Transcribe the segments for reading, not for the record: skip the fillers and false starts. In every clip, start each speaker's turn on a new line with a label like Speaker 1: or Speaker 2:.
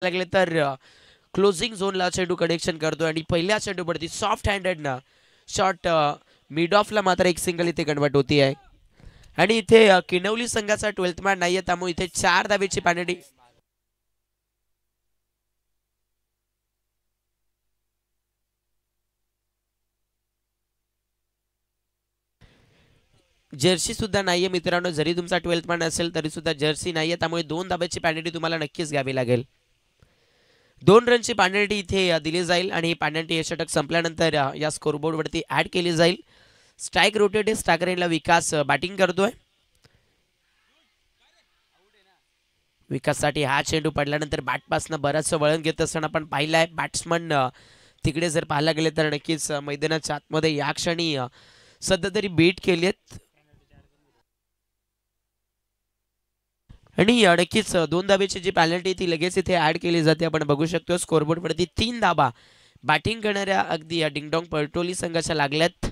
Speaker 1: लागले तर क्लोजिंग झोनला चेंडू कनेक्शन करतो आणि पहिल्या चेंडूवरती सॉफ्ट हँडेड ना शॉट मिड ऑफला मात्र एक सिंगल इथे कन्वर्ट होती आहे. आणि इथे किनवली संघाचा 12th मॅन नाहीये, त्यामुळे इथे 4 धावेची पॅनल्टी. जर्सी सुद्धा नाहीये मित्रांनो, जरी तुमचा 12th मॅन असेल तरी सुद्धा जर्सी नाहीये, त्यामुळे 2 धाब्याची पॅनल्टी तुम्हाला नक्कीच घ्यावी लागेल. 2 रनची पॅनल्टी इथे दिली जाईल आणि ही पॅनल्टी हे षटक संपल्यानंतर या स्कोरबोर्डवरती ऍड केली जाईल. स्ट्राईक रोटेट स्ट्रायकर एंडला विकास बॅटिंग करतोय. विकाससाठी हा चेंडू पडल्यानंतर बॅटपासनं बरंचसं वळण घेत असताना आपण पाहिलंय. बॅट्समन तिकडे जर पाहायला गेले तर नक्कीच मैदानाच्या आतमध्ये या क्षणी सध्या तरी बीट केलेत आणि नक्कीच 2 धाब्याची जी पॅनल्टी ती लगेच इथे ऍड केली जाते. आपण बघू शकतो स्कोरबोर्डवरती 3 धाबा बॅटिंग करणाऱ्या अगदी डिंगडॉंग परटोली संघाच्या लागल्यात.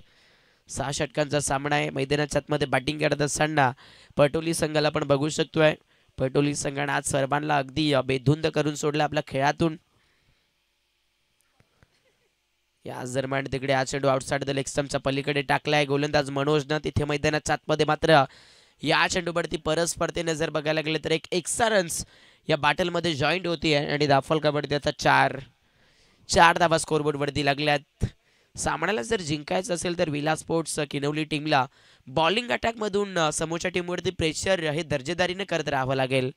Speaker 1: 6 षटकांचा सामना आहे. मैदानाच्या आतमध्ये बॅटिंग करत असताना परटोली संघाला आपण बघू शकतोय. परटोली संघाने आज सर्वांना अगदी बेधुंद करून सोडलं आपल्या खेळातून. या दरम्यान तिकडे हा चेंडू आउटसाइड द लेग स्टंपच्या पलीकडे टाकलाय गोलंदाज मनोजनं. तिथे मैदानाच्या आतमध्ये मात्र या चेंडूवरती परस्परतेने जर बघायला गेले तर एक एक्स्ट्रा रन्स या बॅटलमध्ये जॉईंट होती आहे आणि दाफल कबड्डी आता 4 धावा स्कोरबोर्डवरती लागल्यात. सामन्याला जर जिंकायचं असेल तर विला स्पोर्ट्स किनवली टीमला बॉलिंग अटॅकमधून समोरच्या टीमवरती प्रेशर हे दर्जेदारीने करत राहावं लागेल.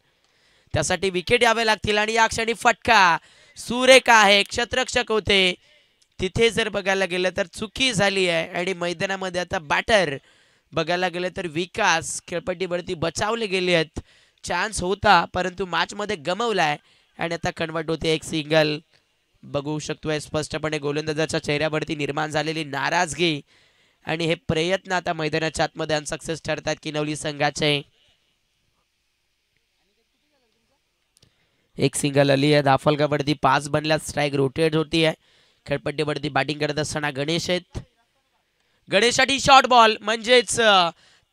Speaker 1: त्यासाठी विकेट यावे लागतील आणि या क्षणी फटका सुरेखा आहे. क्षेत्ररक्षक होते तिथे जर बघायला गेलं तर चुकी झाली आहे आणि मैदानामध्ये आता बॅटर बघायला गेलं तर विकास खेळपट्टीवरती बचावले गेले आहेत. चान्स होता परंतु मॅचमध्ये गमावलाय आणि आता कन्वर्ट होते एक सिंगल. बघू शकतोय स्पष्टपणे गोलंदाजाच्या चेहऱ्यावरती निर्माण झालेली नाराजगी आणि हे प्रयत्न आता मैदानाच्या आतमध्ये अनसक्सेस ठरतात किनवली संघाचे. एक सिंगल आली आहे. दाफलकावरती 5 बनल्यात. स्ट्राईक रोटेट होती आहे. खेळपट्टीवरती बॅटिंग करत असताना गणेश आहेत. गणेशसाठी शॉर्ट बॉल म्हणजेच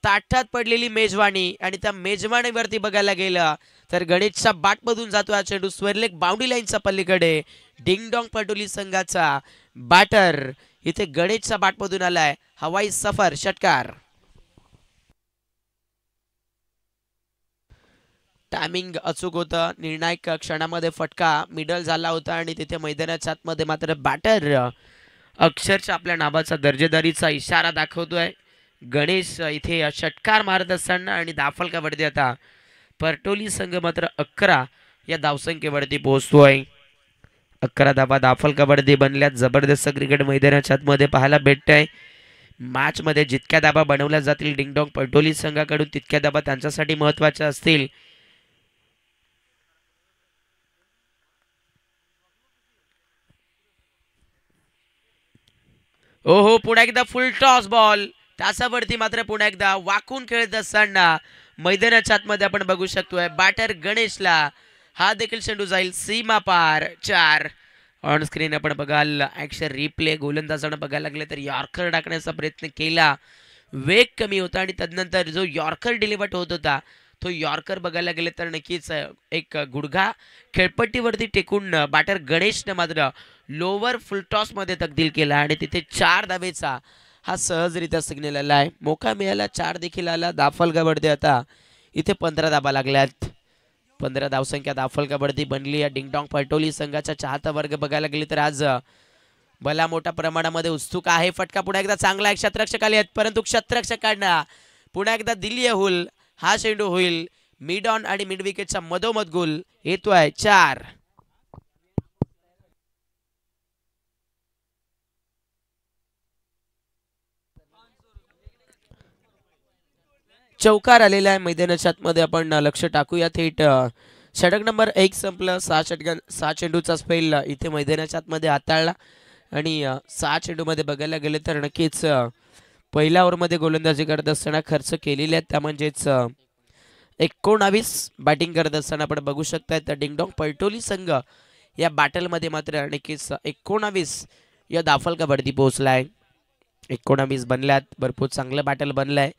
Speaker 1: ताठात पडलेली मेजवानी आणि त्या मेजवानीवरती बघायला गेलं तर गणेशच्या बॅटमधून जातो हा चेंडू स्वेरलेग बाउंड्री लाईनच्या पलीकडे. डिंगडॉंग पटोली संघाचा बॅटर इथे गणेशच्या बॅटमधून आलाय. हवाई सफर षटकार. टायमिंग अचूक होतं. निर्णायक क्षणामध्ये फटका मिडल झाला होता आणि तिथे मैदानाच्या आतमध्ये मात्र बॅटर अक्षरशः आपल्या नावाचा दर्जेदारीचा इशारा दाखवतोय. गणेश इथे षटकार मारत असताना आणि दाफल कबड्डी आता परटोली संघ मात्र 11 या धावसंख्येवरती पोहोचतोय. 11 धावा दाफल कबड्डी बनल्यात. जबरदस्त क्रिकेट मैदानाच्या आतमध्ये पाहायला भेटतंय. मॅच मध्ये जितक्या धाबा बनवल्या जातील डिंगडॉंग परटोली संघाकडून तितक्या धाबा त्यांच्यासाठी महत्वाच्या असतील. ओहो पुन्हा एकदा फुल टॉस बॉल. तासावरती मात्र पुन्हा एकदा वाकून खेळत असताना मैदानाच्या आतमध्ये आपण बघू शकतोय बॅटर गणेशला हा देखील चेंडू जाईल सीमा पार. 4 ऑन स्क्रीन आपण बघाल ऍक्शन रिप्ले. गोलंदाजानं बघायला लागले तर यॉर्कर टाकण्याचा प्रयत्न केला. वेग कमी होता आणि तदनंतर जो यॉर्कर डिलिव्हर होत होता तो यॉर्कर बघायला गेले तर नक्कीच एक गुडघा खेळपट्टीवरती टेकून बॅटर गणेशने मात्र लोअर फुल टॉस मध्ये तब्दील केला आणि तिथे 4 धावेचा हा सहजरित्या सिग्नल आला आहे. मोका मिळाला. 4 देखील आला. दाफल कबड्डी आता इथे 15 धाबा लागल्यात. 15 धावसंख्या दाफल कबड्डी बनली आहे. डिंगडॉंग परटोली संघाचा चाहता वर्ग बघायला गेले तर आज भला मोठ्या प्रमाणामध्ये उत्सुक आहे. फटका पुन्हा एकदा चांगला आहे. क्षेत्ररक्षक आले आहेत परंतु क्षेत्ररक्षकांना पुन्हा एकदा दिली आहे हुल. हा चेंडू होईल मिड ऑन आणि मिड विकेटच्या मधोमध गोल येतोय. 4 चौकार आलेला आहे मैदानाच्या आतमध्ये. आपण लक्ष टाकूया थेट. षटक नंबर 1 संपलं. 6 चेंडूचा स्पेल इथे मैदानाच्या आतमध्ये हाताळला आणि 6 चेंडूमध्ये बघायला गेले तर नक्कीच पहिल्या ओव्हरमध्ये गोलंदाजी करत असताना खर्च केलेले आहेत त्या म्हणजेच 19 बॅटिंग करत असताना आपण बघू शकताय तर डिंगडॉंग परटोली संघ या बॅटलमध्ये मात्र नक्कीच 19 या दाफल कबड्डी पोहोचलाय. 19 बनल्यात. भरपूर चांगलं बॅटल बनलंय.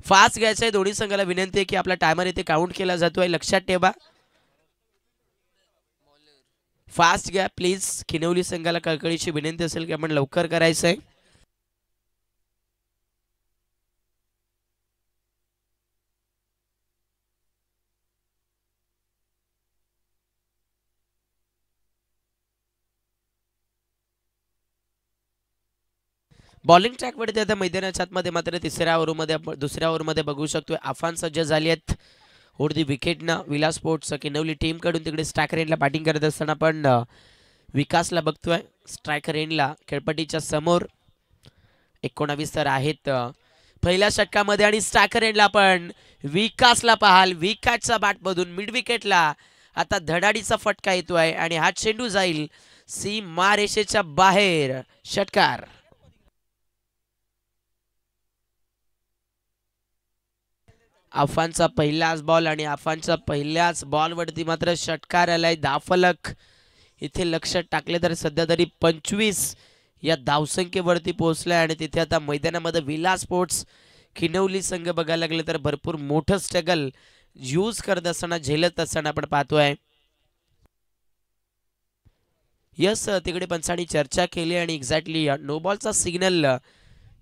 Speaker 1: फास्ट घ्यायचं आहे. दोन्ही संघाला विनंती आहे की आपला टायमर इथे काउंट केला जातोय. लक्षात ठेवा फास्ट घ्या प्लीज. किनवली संघाला कळकळीची विनंती असेल की आपण लवकर करायचंय. बॉलिंग ट्रॅक वरती आता मैदानाच्या आतमध्ये मात्र दुसऱ्या ओव्हरमध्ये बघू शकतोय आफान सज्ज झाली आहेत वरती विकेटनं. विला स्पोर्ट्स किनवली टीम कडून तिकडे स्ट्रायकर एंडला बॅटिंग करत असताना पण विकासला बघतोय स्ट्रायकर एंडला खेळपट्टीच्या समोर. 19 तर आहेत पहिल्या षटकामध्ये आणि स्ट्रायकर एंडला पण विकासला पाहाल विकेटचा बॅट मधून मिड विकेटला आता धडाडीचा फटका येतोय आणि हा चेंडू जाईल सीमा रेषेच्या बाहेर. षटकार. आफानचा पहिलाच बॉल आणि आफानच्या पहिल्याच बॉलवरती मात्र षटकार आलाय. धावफलक इथे लक्ष टाकले तर सध्या तरी 25 या धावसंख्येवरती पोहोचलाय आणि तिथे आता मैदानामध्ये विला स्पोर्ट्स किनवली संघ बघायला लागले तर भरपूर मोठं स्ट्रगल यूज करत असताना झेलत असताना आपण पाहतोय. यस तिकडे पंचांनी चर्चा केली आणि एक्झॅक्टली नो बॉलचा सिग्नल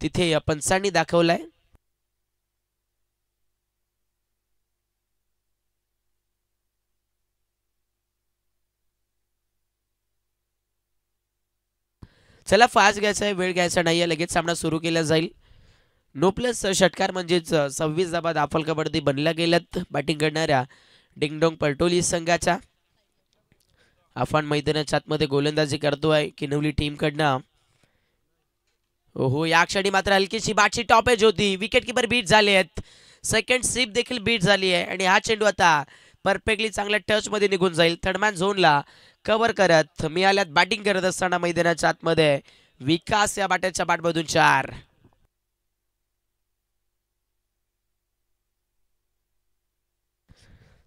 Speaker 1: तिथे पंचांनी दाखवलाय. चला फास्ट घ्यायचा आहे वेळ घ्यायचा नाहीये लगेच सामना सुरू केला जाईल. नो प्लस षटकार म्हणजेच 26 धावा धावफलकावरती बनल्या गेल्यात बॅटिंग करणाऱ्या डिंगडोंग परटोली संघाच्या. आफान मैदानाच्या आतमध्ये गोलंदाजी करतोय किनवली टीम कडनं. हो या क्षणी मात्र हलकीशी बाटची टॉप एज होती. विकेट किपर बीट झाले आहेत. सेकंड स्वीप देखील बीट झाली आहे आणि हा चेंडू आता परफेक्टली चांगल्या टच मध्ये निघून जाईल. थर्डमॅन झोनला कव्हर करत मिळाल्यात बॅटिंग करत असताना मैदानाच्या आतमध्ये विकास या बॅटच्या बॅटमधून 4.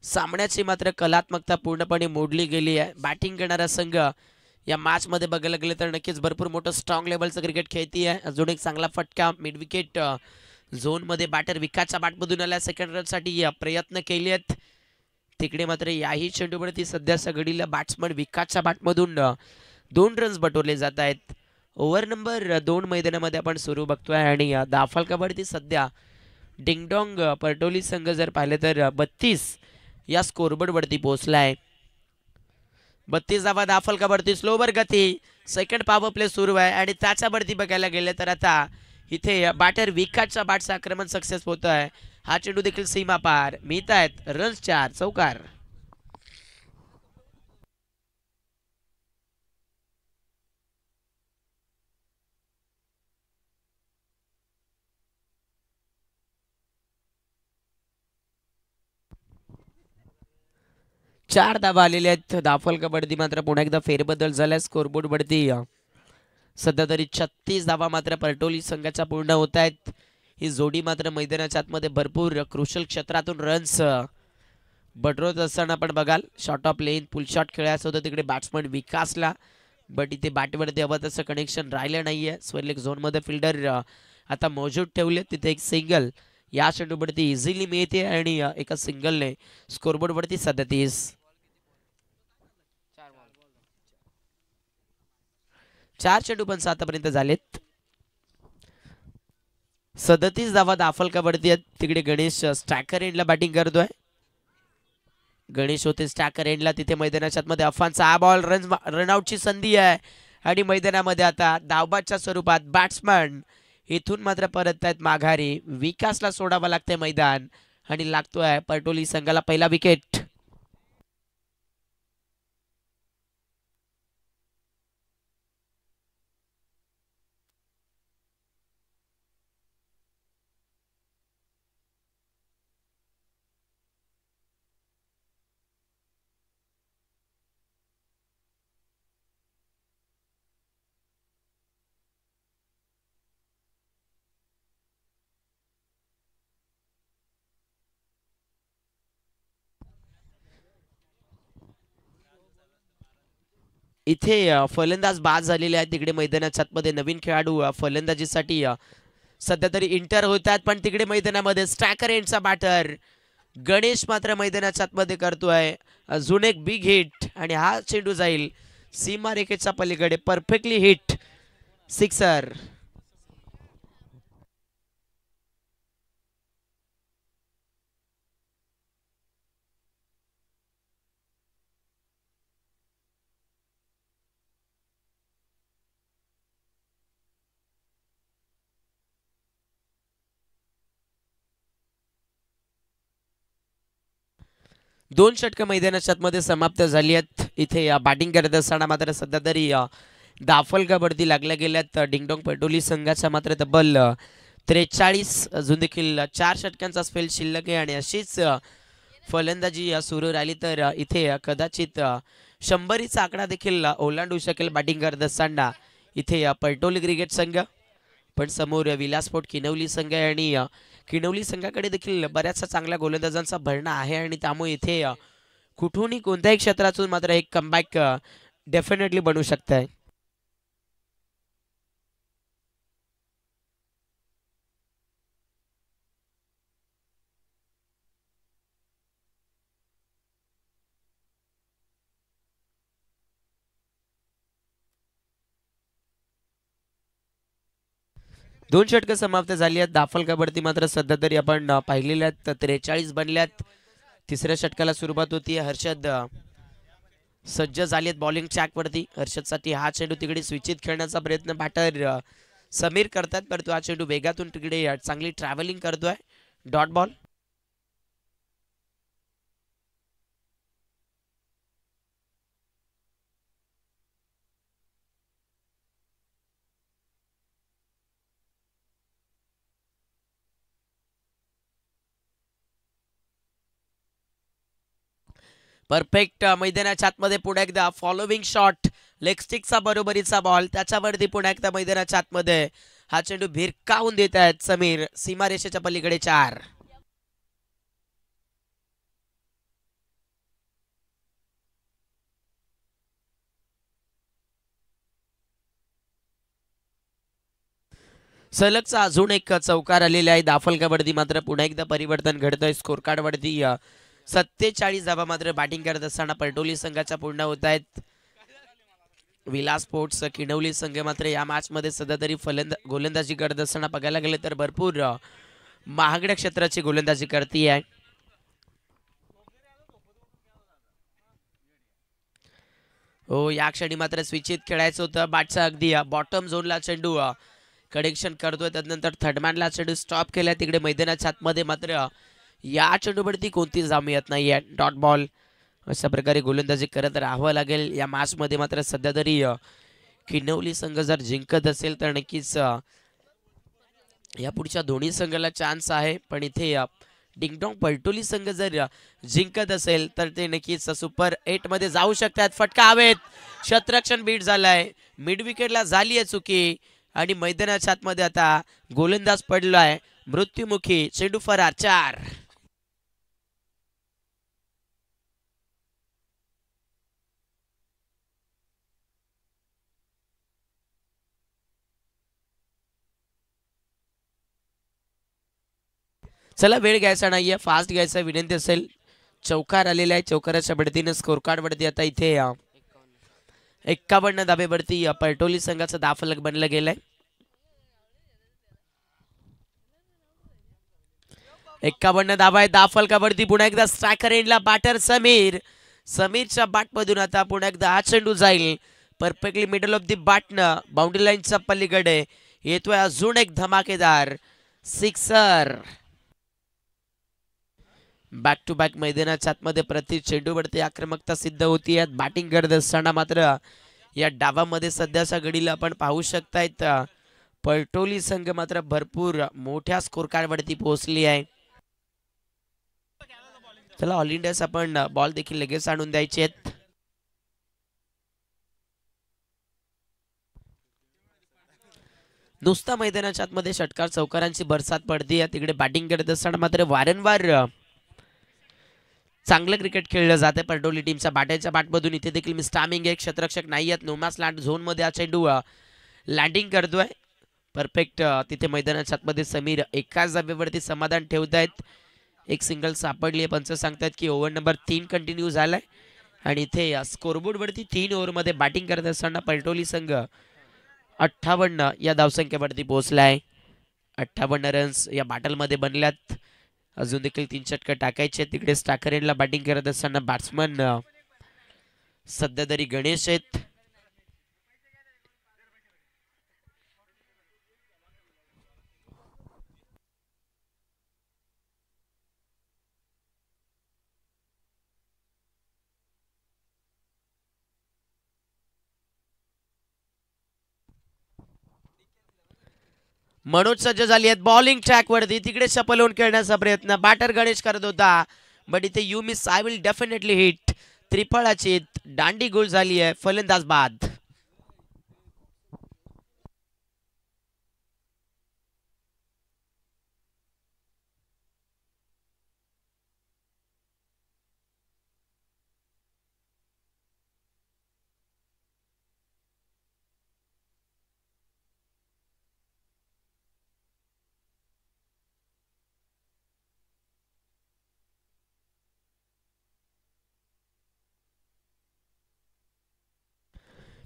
Speaker 1: सामन्याची मात्र कलात्मकता पूर्णपणे मोडली गेली आहे. बॅटिंग करणारा संघ या मॅच मध्ये बघायला गेले तर नक्कीच भरपूर मोठं स्ट्रॉंग लेवलचं क्रिकेट खेळती आहे. अजून एक चांगला फटका मिड विकेट झोन मध्ये बॅटर विकासच्या बॅटमधून आल्या. सेकंड रन साठी प्रयत्न केले आहेत. तिकडे मात्र याही चेंडूवरती सध्या घडीला बॅट्समन विकासच्या बॅटमधून 2 रन्स बटोरले जात आहेत. ओव्हर नंबर 2 मैदानामध्ये आपण सुरू बघतोय आणि धावफलकावरती सध्या डिंगडोंग परटोली संघ जर पाहिले तर 32 या स्कोरबोर्ड वरती पोहोचलाय. 32 धावा धावफलकावरती स्लोवर गती. सेकंड पॉवर प्ले सुरू आहे आणि त्याच्यावरती बघायला गेले तर आता इथे बॅटर विकासच्या बॅटचं आक्रमण सक्सेस होत आहे. हा चेंडू देखील सीमा पार मिळत आहेत रन्स 4. चौकार. चार धावा आलेल्या आहेत. धावफलकावरती मात्र पुन्हा एकदा फेरबदल झाला स्कोरबोर्ड वरती. सध्या तरी 36 धावा मात्र परटोली संघाच्या पूर्ण होत आहेत. ही जोडी मात्र मैदानाच्या आतमध्ये भरपूर क्रुशल क्षेत्रातून रन्स बटरवत असताना आपण बघाल. Short of length pull shot खेळायचं होतं तिकडे बॅट्समन विकासला बट इथे बॅटवरती हवं तसं कनेक्शन राहिलं नाहीये. स्वर्लेक झोन मध्ये फिल्डर आता मौजूद ठेवले. तिथे एक सिंगल या चेंडूवरती इझिली मिळते आणि एका सिंगलने स्कोरबोर्ड वरती 37. 4 चेंडू पण 7 पर्यंत झालेत. 37 धावा धावफलकावरती आहेत. तिकडे गणेश स्ट्रायकर एंडला बॅटिंग करतोय. गणेश होते स्ट्रायकर एंडला. तिथे मैदानाच्या आतमध्ये अफानचा हा बॉल रनआउटची संधी आहे आणि मैदानामध्ये आता धावबादच्या स्वरूपात बॅट्समन इथून मात्र परत आहेत माघारी. विकासला सोडावं लागतंय मैदान आणि लागतोय परटोली संघाला पहिला विकेट. इथे फलंदाज बाद झालेले आहेत. तिकडे मैदानाच्या आतमध्ये नवीन खेळाडू फलंदाजीसाठी सध्या तरी इंटर होतात पण तिकडे मैदानामध्ये स्ट्रायकर एंडचा बॅटर गणेश मात्र मैदानाच्या आतमध्ये करतोय अजून एक बिग हिट आणि हा चेंडू जाईल सीमा रेखेच्या पलीकडे परफेक्टली हिट सिक्सर. दोन षटकं मैदानाच्या आतमध्ये समाप्त झाली आहेत. इथे बॅटिंग करत असताना मात्र सध्या तरी दाफलकावरती लागल्या गेल्यात डिंगडोंग पटोली संघाच्या मात्र तब्बल 43. अजून देखील 4 षटकांचा स्पेल शिल्लक आहे आणि अशीच फलंदाजी सुरू राहिली तर इथे कदाचित 100चा आकडा देखील ओलांडू शकेल बॅटिंग करत असताना इथे पटोली क्रिकेट संघ. पण समोर विलासपोर्ट किनवली संघ आहे आणि किनवली संघाकडे देखील बऱ्याचशा चांगल्या गोलंदाजांचा भरणा आहे आणि त्यामुळे इथे कुठूनही कोणत्याही क्षेत्रातून मात्र एक कमबॅक डेफिनेटली बनू शकते. दोन षटकं समाप्त झाली आहेत. दाफलकावरती मात्र सध्या तरी आपण पाहिलेल्या 43 बनल्यात. तिसऱ्या षटकाला सुरुवात होती. हर्षद सज्ज झालेत बॉलिंग ट्रॅकवरती. हर्षदसाठी हा चेंडू तिकडे स्विचित खेळण्याचा प्रयत्न बॅटर समीर करतात, परंतु हा चेंडू वेगातून तिकडे चांगली ट्रॅव्हलिंग करतोय. Dot ball. परफेक्ट मैदानाच्या आतमध्ये पुन्हा एकदा फॉलोविंग शॉट लेग स्टिकचा बरोबरीचा बॉल. त्याच्यावरती पुन्हा एकदा मैदानाच्या आतमध्ये हा चेंडू भिरकावून देत आहेत समीर. सीमारेषेच्या पलीकडे 4. सलगचा अजून एक चौकार आलेला आहे. दाफलकावरती मात्र पुन्हा एकदा परिवर्तन घडतंय स्कोर कार्ड वरती. 47 धावा मात्र बॅटिंग करत असताना पटोली संघाच्या पूर्ण होत आहेत. विलास स्पोर्ट्स किनवली संघ मात्र या मॅच मध्ये सध्या तरी गोलंदाजी करत असताना बघायला गेले तर भरपूर महागड्या क्षेत्राची गोलंदाजी करते आहे. हो, या क्षणी मात्र स्विचित खेळायचं होतं. बॅटचा अगदी बॉटम झोनला चेंडू कनेक्शन करतोय. त्यानंतर थर्डमॅनला चेंडू स्टॉप केला. तिकडे मैदानाच्या आतमध्ये मात्र या चेंडूवरती कोणतीच धाव मिळत नाहीये. Dot ball. अशा प्रकारे गोलंदाजी करत राहावं लागेल या मॅच मध्ये. मात्र सध्या तरी किनवली संघ जर जिंकत असेल तर नक्कीच या पुढच्या दोन्ही संघाला चान्स आहे. पण इथे डिंगडोंग पलटोली संघ जर जिंकत असेल तर ते नक्कीच सुपर 8 मध्ये जाऊ शकतात. फटका हवेत. क्षेत्ररक्षण बीट झालाय. मिड विकेटला झाली आहे चुकी आणि मैदानाच्या आतमध्ये आता गोलंदाज पडलाय मृत्युमुखी. चेंडू फरार. 4. चला, वेळ घ्यायचा नाहीये, फास्ट घ्यायचा विनंती असेल. चौकार आलेला आहे. चौकाराच्या बढतीने स्कोर कार्ड वरती आता इथे 51 धाबेवरती पलटोली संघाचा दाफलक बनला गेलाय. 51 धाबा आहे दाफलकावरती. पुन्हा एकदा स्ट्रायकर एंडला बॅटर समीर. समीरच्या बॅटमधून आता पुन्हा एकदा हा चेंडू जाईल परफेक्टली मिडल ऑफ दी बॅटनं बाउंड्री लाईनच्या पलीकडे. येतोय अजून एक धमाकेदार सिक्सर. बॅक टू बॅक मैदानाच्या आतमध्ये प्रति चेंडूवरती आक्रमकता सिद्ध होती. बॅटिंग करत असताना मात्र या डावामध्ये सध्याच्या घडीला आपण पाहू शकतायत पलटोली संघ मात्र भरपूर मोठ्या स्कोर कार्ड वरती पोहोचली आहे. चला, ऑल इंडियास आपण बॉल देखील लगेच आणून द्यायचे आहेत. नुसता मैदानाच्या आतमध्ये षटकार चौकारांची बरसात पडते. तिकडे बॅटिंग करत असताना मात्र वारंवार चांगलं क्रिकेट खेळलं जाते पलटोली टीमच्या बॅटच्या बॅटमधून. इथे देखील मिस्टामिंग एक क्षेत्ररक्षक नाही आहेत. नोमॅस लँड झोन मध्ये हा चेंडू लँडिंग करतोय परफेक्ट. तिथे मैदानाच्या आतमध्ये समीर एकाच जागेवरती समाधान ठेवत आहेत. एक सिंगल सापडली आहे. पंच सांगतात की ओव्हर नंबर 3 कंटिन्यू झालाय आणि इथे या स्कोरबोर्ड वरती 3 ओव्हरमध्ये बॅटिंग करत असताना पलटोली संघ 58 या धावसंख्येवरती पोहोचलाय. 58 रन्स या बॅटलमध्ये बनल्यात. अजून देखील 3 षटकं टाकायचे. तिकडे स्टॅकर एंडला बॅटिंग करत असताना बॅट्समन सध्या तरी गणेश आहेत. मनोज सज्ज झाली आहेत बॉलिंग ट्रॅक वरती. तिकडे शपल होऊन खेळण्याचा प्रयत्न बॅटर गणेश करत होता, बट इथे you miss I will definitely hit. त्रिफळाची दांडी गोल झाली आहे फलंदाज बाद.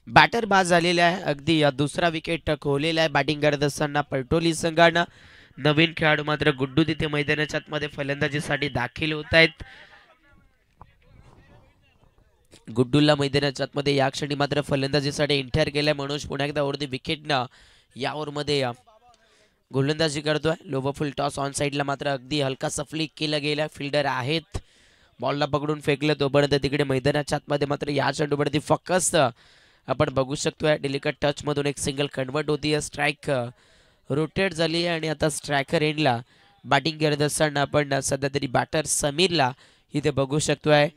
Speaker 1: बॅटर बाद झालेला आहे. अगदी दुसरा विकेट खोवलेला आहे बॅटिंग करत असताना पलटोली संघानं. नवीन खेळाडू मात्र गुड्डू तिथे मैदानाच्या आतमध्ये फलंदाजीसाठी दाखल होत आहेत. गुड्डूला मैदानाच्या आतमध्ये या क्षणी मात्र फलंदाजीसाठी एंटर केलाय. मनोज पुन्हा एकदा वरती विकेटनं या ओव्हरमध्ये गोलंदाजी करतोय. लोबफुल टॉस ऑन साईडला मात्र अगदी हलकासा फ्लिक केला गेला. फिल्डर आहेत, बॉलला पकडून फेकलं तोपर्यंत तिकडे मैदानाच्या आतमध्ये मात्र या चेंडूवरती फक्त आपण बघू शकतोय डेलिकेट टच मधून एक सिंगल कन्वर्ट होती. स्ट्राईक रोटेट झाली आहे आणि आता स्ट्रायकर एंडला बॅटिंग करत असताना आपण सध्या तरी बॅटर समीरला इथे बघू शकतोय.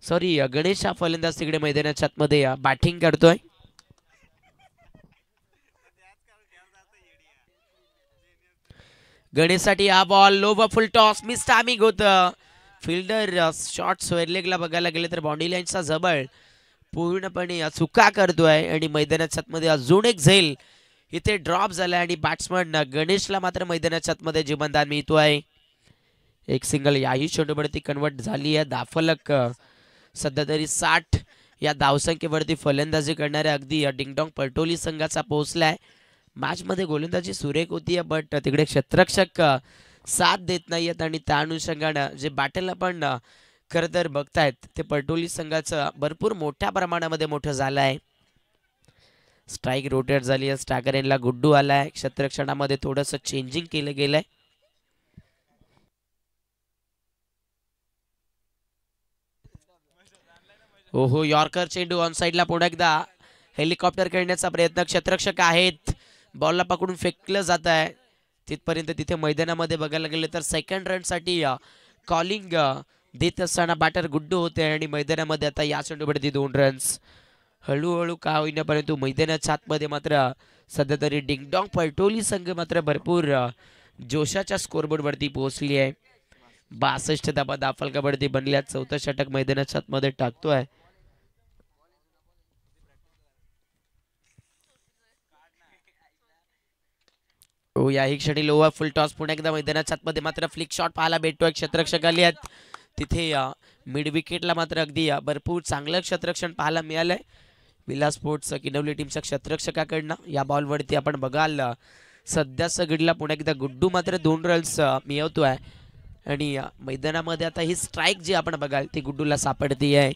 Speaker 1: सॉरी, गणेश हा फलंदाज तिकडे मैदानाच्या आतमध्ये बॅटिंग करतोय. गणेशसाठी हा बॉल लो व फुल टॉस मिस टायमिंग होतं. फिल्डर शॉट स्वेअरलेगला बघायला गेले तर बाउंड्री लाईनचा जबळ पूर्णपणे चुका करतोय आणि मैदानाच्या आतमध्ये अजून एक झेल इथे ड्रॉप झालाय आणि बॅट्समन गणेशला मात्र मैदानाच्या आतमध्ये जीवनदान मिळतोय. एक सिंगल याही चेंडूवरती कन्वर्ट झाली आहे. दाफलक सध्या तरी 60 या धावसंख्येवरती फलंदाजी करणाऱ्या अगदी डिंगडॉंग पलटोली संघाचा पोहोचलाय. मॅच मध्ये गोलंदाजी सुरेख होती, बट तिकडे क्षेत्ररक्षक साथ देत नाहीयेत आणि त्या अनुषंगानं जे बॅटल आपण खरं तर बघतायत ते पलटोली संघाचं भरपूर मोठ्या प्रमाणामध्ये मोठं झालं आहे. स्ट्राईक रोटेट झाली आहे. स्टॅगर एंडला गुड्डू आलाय. क्षेत्ररक्षणामध्ये थोडंसं चेंजिंग केलं गेलंय. ओहो, यॉर्कर चेंडू ऑन साईडला पुन्हा एकदा हेलिकॉप्टर खेळण्याचा प्रयत्न. क्षेत्ररक्षक आहेत, बॉलला पकडून फेकलं जात आहे तिथपर्यंत. तिथे मैदानामध्ये बघायला गेलं तर सेकंड रनसाठी कॉलिंग देत असताना बॅटर गुड्डू होते आणि मैदानामध्ये आता या चेंडूवरती 2 रन्स. हळूहळू का होईना परंतु मैदानाच्या आतमध्ये मात्र सध्या तरी डिंगडॉंग पलटोली संघ मात्र भरपूर जोशाच्या स्कोरबोर्डवरती पोहोचली आहे. 62 धाबा दाफलकावरती बनल्या. 4थं षटक मैदानाच्या आतमध्ये टाकतोय. हो, याही क्षणी लोवा फुल टॉस पुन्हा एकदा मैदानाच्या आतमध्ये मात्र फ्लिक शॉट पाहायला भेटतोय. क्षेत्ररक्षक आले आहेत तिथे. मिड विकेटला मात्र अगदी भरपूर चांगलं क्षेत्ररक्षण पाहायला मिळालंय विला स्पोर्ट्स किनवली टीमच्या क्षेत्ररक्षकाकडनं. या बॉलवरती आपण बघाल सध्या सगळीला पुन्हा एकदा गुड्डू मात्र 2 रन्स मिळवतोय आणि मैदानामध्ये आता ही स्ट्राईक जी आपण बघाल ती गुड्डूला सापडती आहे.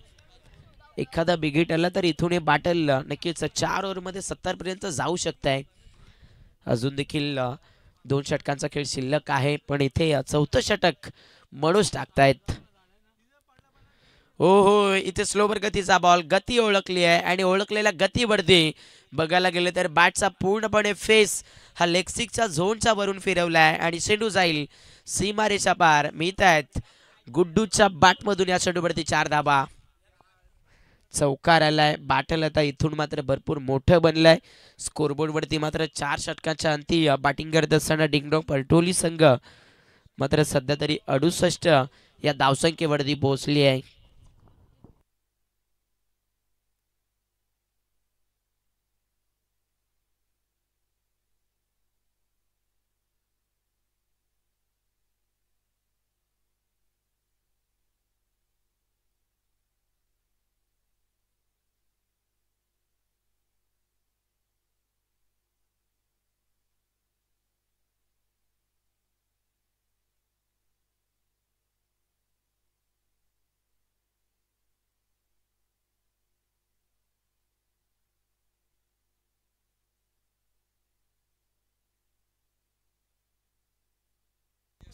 Speaker 1: एखादा बिगिट आला तर इथून हे बॅटल नक्कीच 4 ओव्हरमध्ये 70 पर्यंत जाऊ शकत आहे. अजून देखील 2 षटकांचा खेळ शिल्लक आहे, पण इथे 4थं षटक मनोज टाकतायत. हो हो, इथे स्लोवर गतीचा बॉल. गती ओळखली आहे आणि ओळखलेल्या गतीवरती बघायला गेले तर बॅटचा पूर्णपणे फेस हा लेग सिक्सच्या झोनच्या वरून फिरवलाय आणि चेंडू जाईल सीमारेषा पार. मिळत आहेत गुड्डूच्या बॅटमधून या चेंडूवरती 4 धाबा. चौकार आलाय. बॅटल आता इथून मात्र भरपूर मोठं बनलंय. स्कोरबोर्ड वरती मात्र 4 षटकांच्या अंती बॅटिंग करत असताना डिंगडॉंग पलटोली संघ मात्र सध्या तरी 68 या धावसंख्येवरती पोहोचली आहे.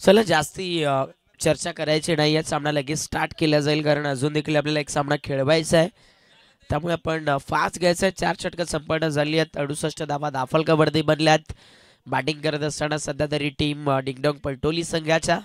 Speaker 1: चला जास्ती चर्चा करायची नाही, या सामना लगेच स्टार्ट केला जाईल कारण अजून देखील आपल्याला एक सामना खेळवायचा आहे. त्यामुळे आपण फास्ट घ्यायचं आहे. 4 षटकं संपन्न झाली आहेत. 68 धावा दाफल कबड्डी बनल्यात. बॅटिंग करत असताना सध्या तरी टीम डिंगडॉंग पलटोली संघाच्या.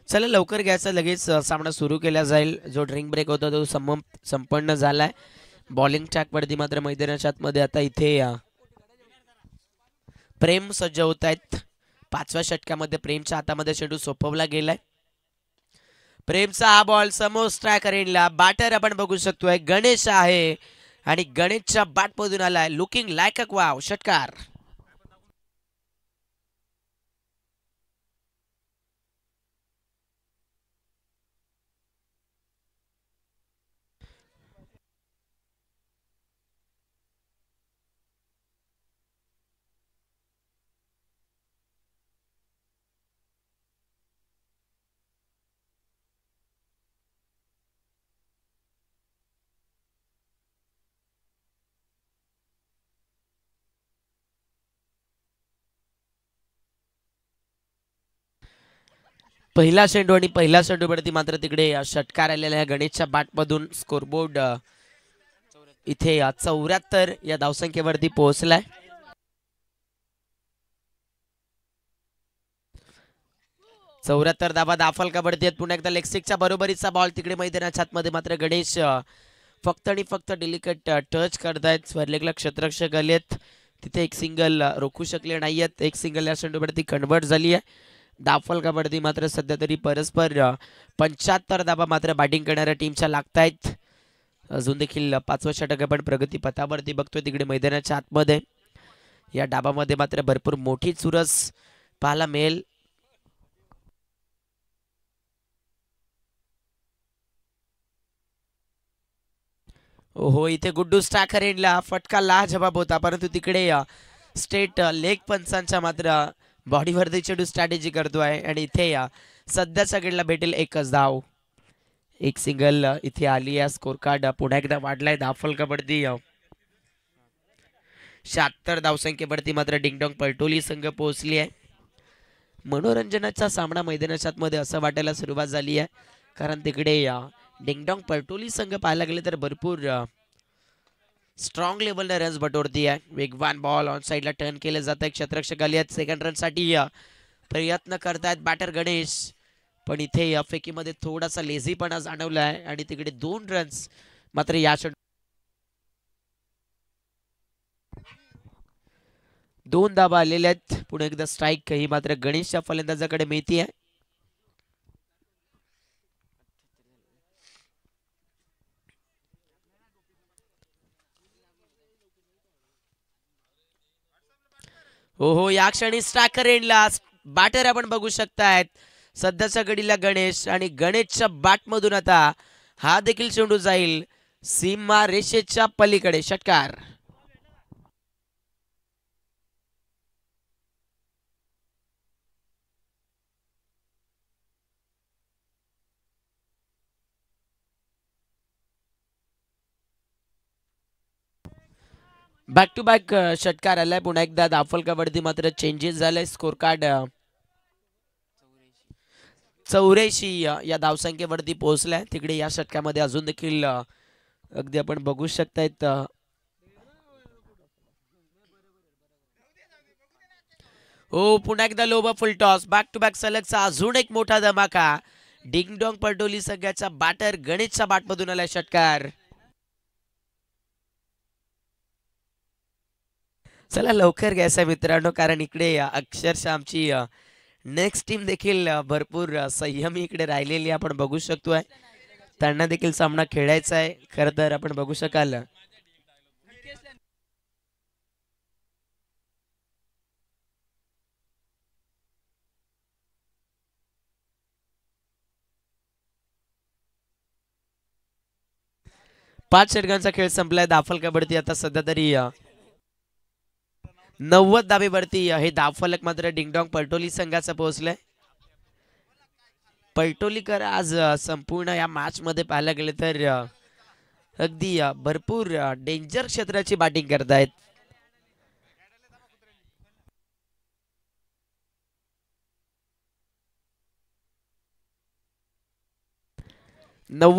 Speaker 1: चला लवकर घ्यायचा, लगेच सामना सुरू केला जाईल. जो ड्रिंक ब्रेक होता तो संपन्न झालाय. बॉलिंग ट्रॅकवरती मात्र मैदानाच्या आतमध्ये आता इथे प्रेम सज्ज होत आहेत. 5व्या षटकामध्ये प्रेमच्या हातामध्ये चेंडू सोपवला गेलाय. प्रेमचा हा बॉल समोर स्ट्रायक रेंजला. बॅटर आपण बघू शकतोय गणेश आहे आणि गणेशच्या बॅट मधून आलाय लुकिंग लाईक अ वाव. षटकार. पहिला चेंडू आणि पहिला चेंडूवरती मात्र तिकडे षटकार आलेल्या गणेशच्या बॅटमधून. स्कोरबोर्ड इथे 74 या धावसंख्येवरती पोहोचलाय. चौऱ्याहत्तर धावा दाफल कबड्डी आहेत. पुन्हा एकदा लेगस्टिकच्या बरोबरीचा बॉल तिकडे मैदानाच्या आतमध्ये मात्र गणेश फक्त आणि फक्त डिलिकेट टच करतायत. स्वरलेगला क्षेत्ररक्षक आलेत, तिथे एक सिंगल रोखू शकले नाहीयेत. एक सिंगल या चेंडूवरती कन्वर्ट झाली आहे. दाफल कबड्डी मात्र सध्या तरी परस्पर 75 धावा मात्र बॅटिंग करणाऱ्या टीमच्या लागतायत. अजून देखील 5वं षटक आपण प्रगती पथावरती बघतोय तिकडे मैदानाच्या आतमध्ये. या डाबामध्ये मात्र भरपूर मोठी चुरस पाहायला मिळेल. हो, इथे गुड्डू स्टॅकरेनला फटका लाजवाब होता, परंतु तिकडे स्टेट लेग पंचांच्या मात्र बॉडीवरती चेंडू स्ट्रॅटेजी करतोय आणि इथे सध्याच्या गेडला भेटेल एकच धाव. एक सिंगल इथे आली आहे. स्कोर कार्ड पुन्हा एकदा वाढलाय. दाफल कबड्डी 76 धावसंख्येवरती मात्र डिंगडॉंग पलटोली संघ पोहोचली आहे. मनोरंजनाचा सामना मैदानाच्या आतमध्ये असं वाटायला सुरुवात झाली आहे कारण तिकडे डिंगडॉंग पलटोली संघ पाहायला गेले तर भरपूर स्ट्रॉंग लेवलला रन्स बटोरती आहे. वेगवान बॉल ऑन साइडला टर्न केले जात आहे. क्षेत्ररक्षक आली आहेत सेकंड रनसाठी प्रयत्न करतायत बॅटर गणेश, पण इथे फेकीमध्ये थोडासा लेझीपणा जाणवला आहे आणि तिकडे 2 रन्स मात्र या 2 धावा आलेल्या आहेत. पुढे एकदा स्ट्राईक ही मात्र गणेशच्या फलंदाजाकडे मिळते आहे. हो, या क्षणी स्ट्रायकर एंडला बॅटर आपण बघू शकतायत. सध्याच्या घडीला गणेश आणि गणेशच्या बॅटमधून आता हा देखील चेंडू जाईल सीमा रेषेच्या पलीकडे. षटकार. बॅक टू बॅक षटकार आलाय. पुन्हा एकदा दाफल कबड्डी मात्र चेंजेस झालाय. स्कोर कार्ड 84 या धावसंख्येवरती पोहोचलाय. तिकडे या षटकामध्ये अजून देखील अगदी आपण बघू शकतायत हो, पुन्हा एकदा लोबा full toss. Back to back सलगचा अजून एक मोठा धमाका. डिंगडॉंग पलटोली संघाचा बॅटर गणेशच्या बॅटमधून आलाय षटकार. चला लवकर घ्यायचा मित्रांनो कारण इकडे अक्षरशः आमची नेक्स्ट टीम देखील भरपूर संयमी इकडे राहिलेली आपण बघू शकतोय. त्यांना देखील सामना खेळायचा आहे. खरं तर आपण बघू शकाल 5 षटकांचा खेळ संपलाय. धावफलकावरती आता सध्या तरी 90 धाबेवरती हे धावफलक मात्र डिंगडॉंग पलटोली संघाचा पोहोचलाय. पलटोलीकर आज संपूर्ण या मॅच मध्ये पाहायला गेले तर अगदी भरपूर डेंजर क्षेत्राची बॅटिंग करतायत.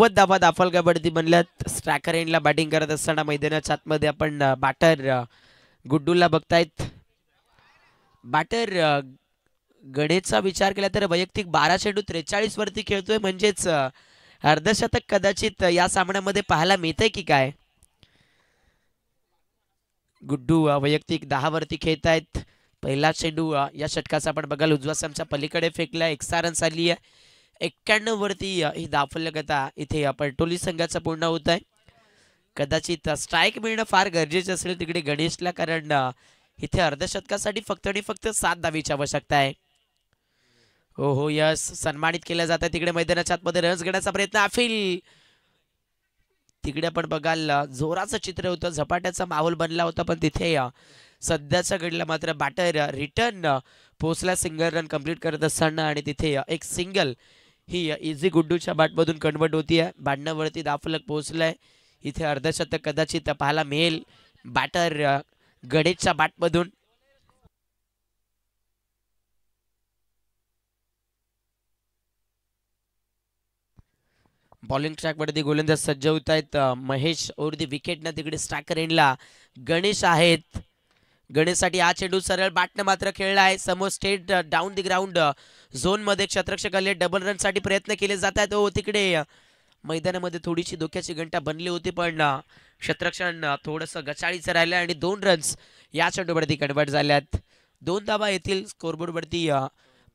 Speaker 1: धाबा दाफल कबड्डी बनल्यात. स्ट्रायकर एंडला बॅटिंग करत असताना मैदानाच्या आतमध्ये आपण बॅटर गुड्डूला बघतायत. बॅटर गणेशचा विचार केला तर वैयक्तिक 12 चेंडू 43 वरती खेळतोय, म्हणजेच अर्धशतक कदाचित या सामन्यामध्ये पाहायला मिळतंय की काय. गुड्डू वैयक्तिक 10 वरती खेळतायत. पहिला चेंडू या षटकाचा आपण बघाल उजव्या समच्या पलीकडे फेकला. 61 रन्स आली आहे. 91 वरती ही धावफलकता इथे पलटोली संघाचा पूर्ण होत आहे. कदाचित स्ट्राईक मिळणं फार गरजेचं असेल तिकडे गणेशला, कारण इथे अर्धशतकासाठी फक्त आणि फक्त 7 धावेची आवश्यकता आहे. हो यस, सन्मानित केलं जात आहे तिकडे मैदानाच्या आतमध्ये. रन्स घेण्याचा प्रयत्न आफिल. तिकडे आपण बघाल जोराचं चित्र होतं, झपाट्याचा माहोल बनला होता, पण तिथे सध्याच्या घडीला मात्र बॅटर रिटर्न पोहोचला सिंगल रन कंप्लीट करत असताना, आणि तिथे एक सिंगल ही इझी गुड्डूच्या बॅटमधून कन्वर्ट होतीये. 92 वरती धावफलक पोहोचलाय. इथे अर्धशतक कदाचित पाहायला मिळेल बॅटर गणेशच्या बॅटमधून. बॉलिंग ट्रॅक वरती गोलंदाज सज्ज होत आहेत. महेश ओव्हर दी विकेट ना तिकडे स्ट्रायकर एंडला गणेश आहेत. गणेशसाठी हा चेंडू सरळ बॅटने मात्र खेळला आहे. समोर state down the ground zone मध्ये क्षेत्ररक्षक आले. डबल रन साठी प्रयत्न केले जात आहेत. तिकडे मैदानामध्ये थोडीशी धोक्याची घंटा बनली होती, पण क्षेत्ररक्षण थोडंसं गचाळीचं राहिलं आणि 2 रन्स या चेंडूवरती कन्वर्ट झाल्यात. 2 धावा येथील स्कोरबोर्ड वरती.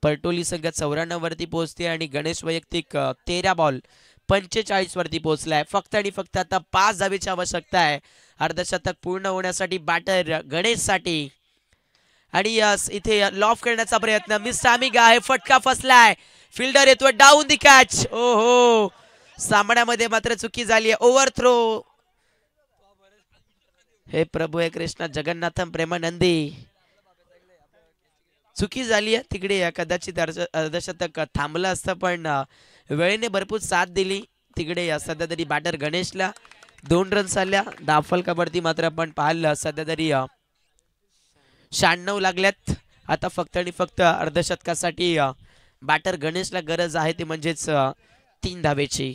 Speaker 1: पलटोली संघ 94 वरती पोहोचते आणि गणेश वैयक्तिक 13 बॉल 45 वरती पोहोचलाय. फक्त आणि फक्त आता 5 धावेची आवश्यकता आहे अर्धशतक पूर्ण होण्यासाठी बॅटर गणेश साठी. आणि इथे लॉफ करण्याचा प्रयत्न मिस टायमिंग आहे. फटका फसलाय. फिल्डर येतोय डाऊन दी कॅच. ओहो, सामन्यामध्ये मात्र चुकी झाली आहे. Over throw. हे प्रभू हे कृष्ण जगन्नाथम प्रेमानंदी. चुकी झाली आहे तिकडे. कदाचित अर्धशतक थांबलं असतं, पण वेळेने भरपूर साथ दिली तिकडे. सध्या तरी बॅटर गणेशला 2 रन्स आल्या. धावफलकावरती मात्र आपण पाहिलं सध्या तरी 96 लागल्यात. आता फक्त आणि फक्त अर्धशतकासाठी बॅटर गणेशला गरज आहे ती म्हणजेच 3 धावेची.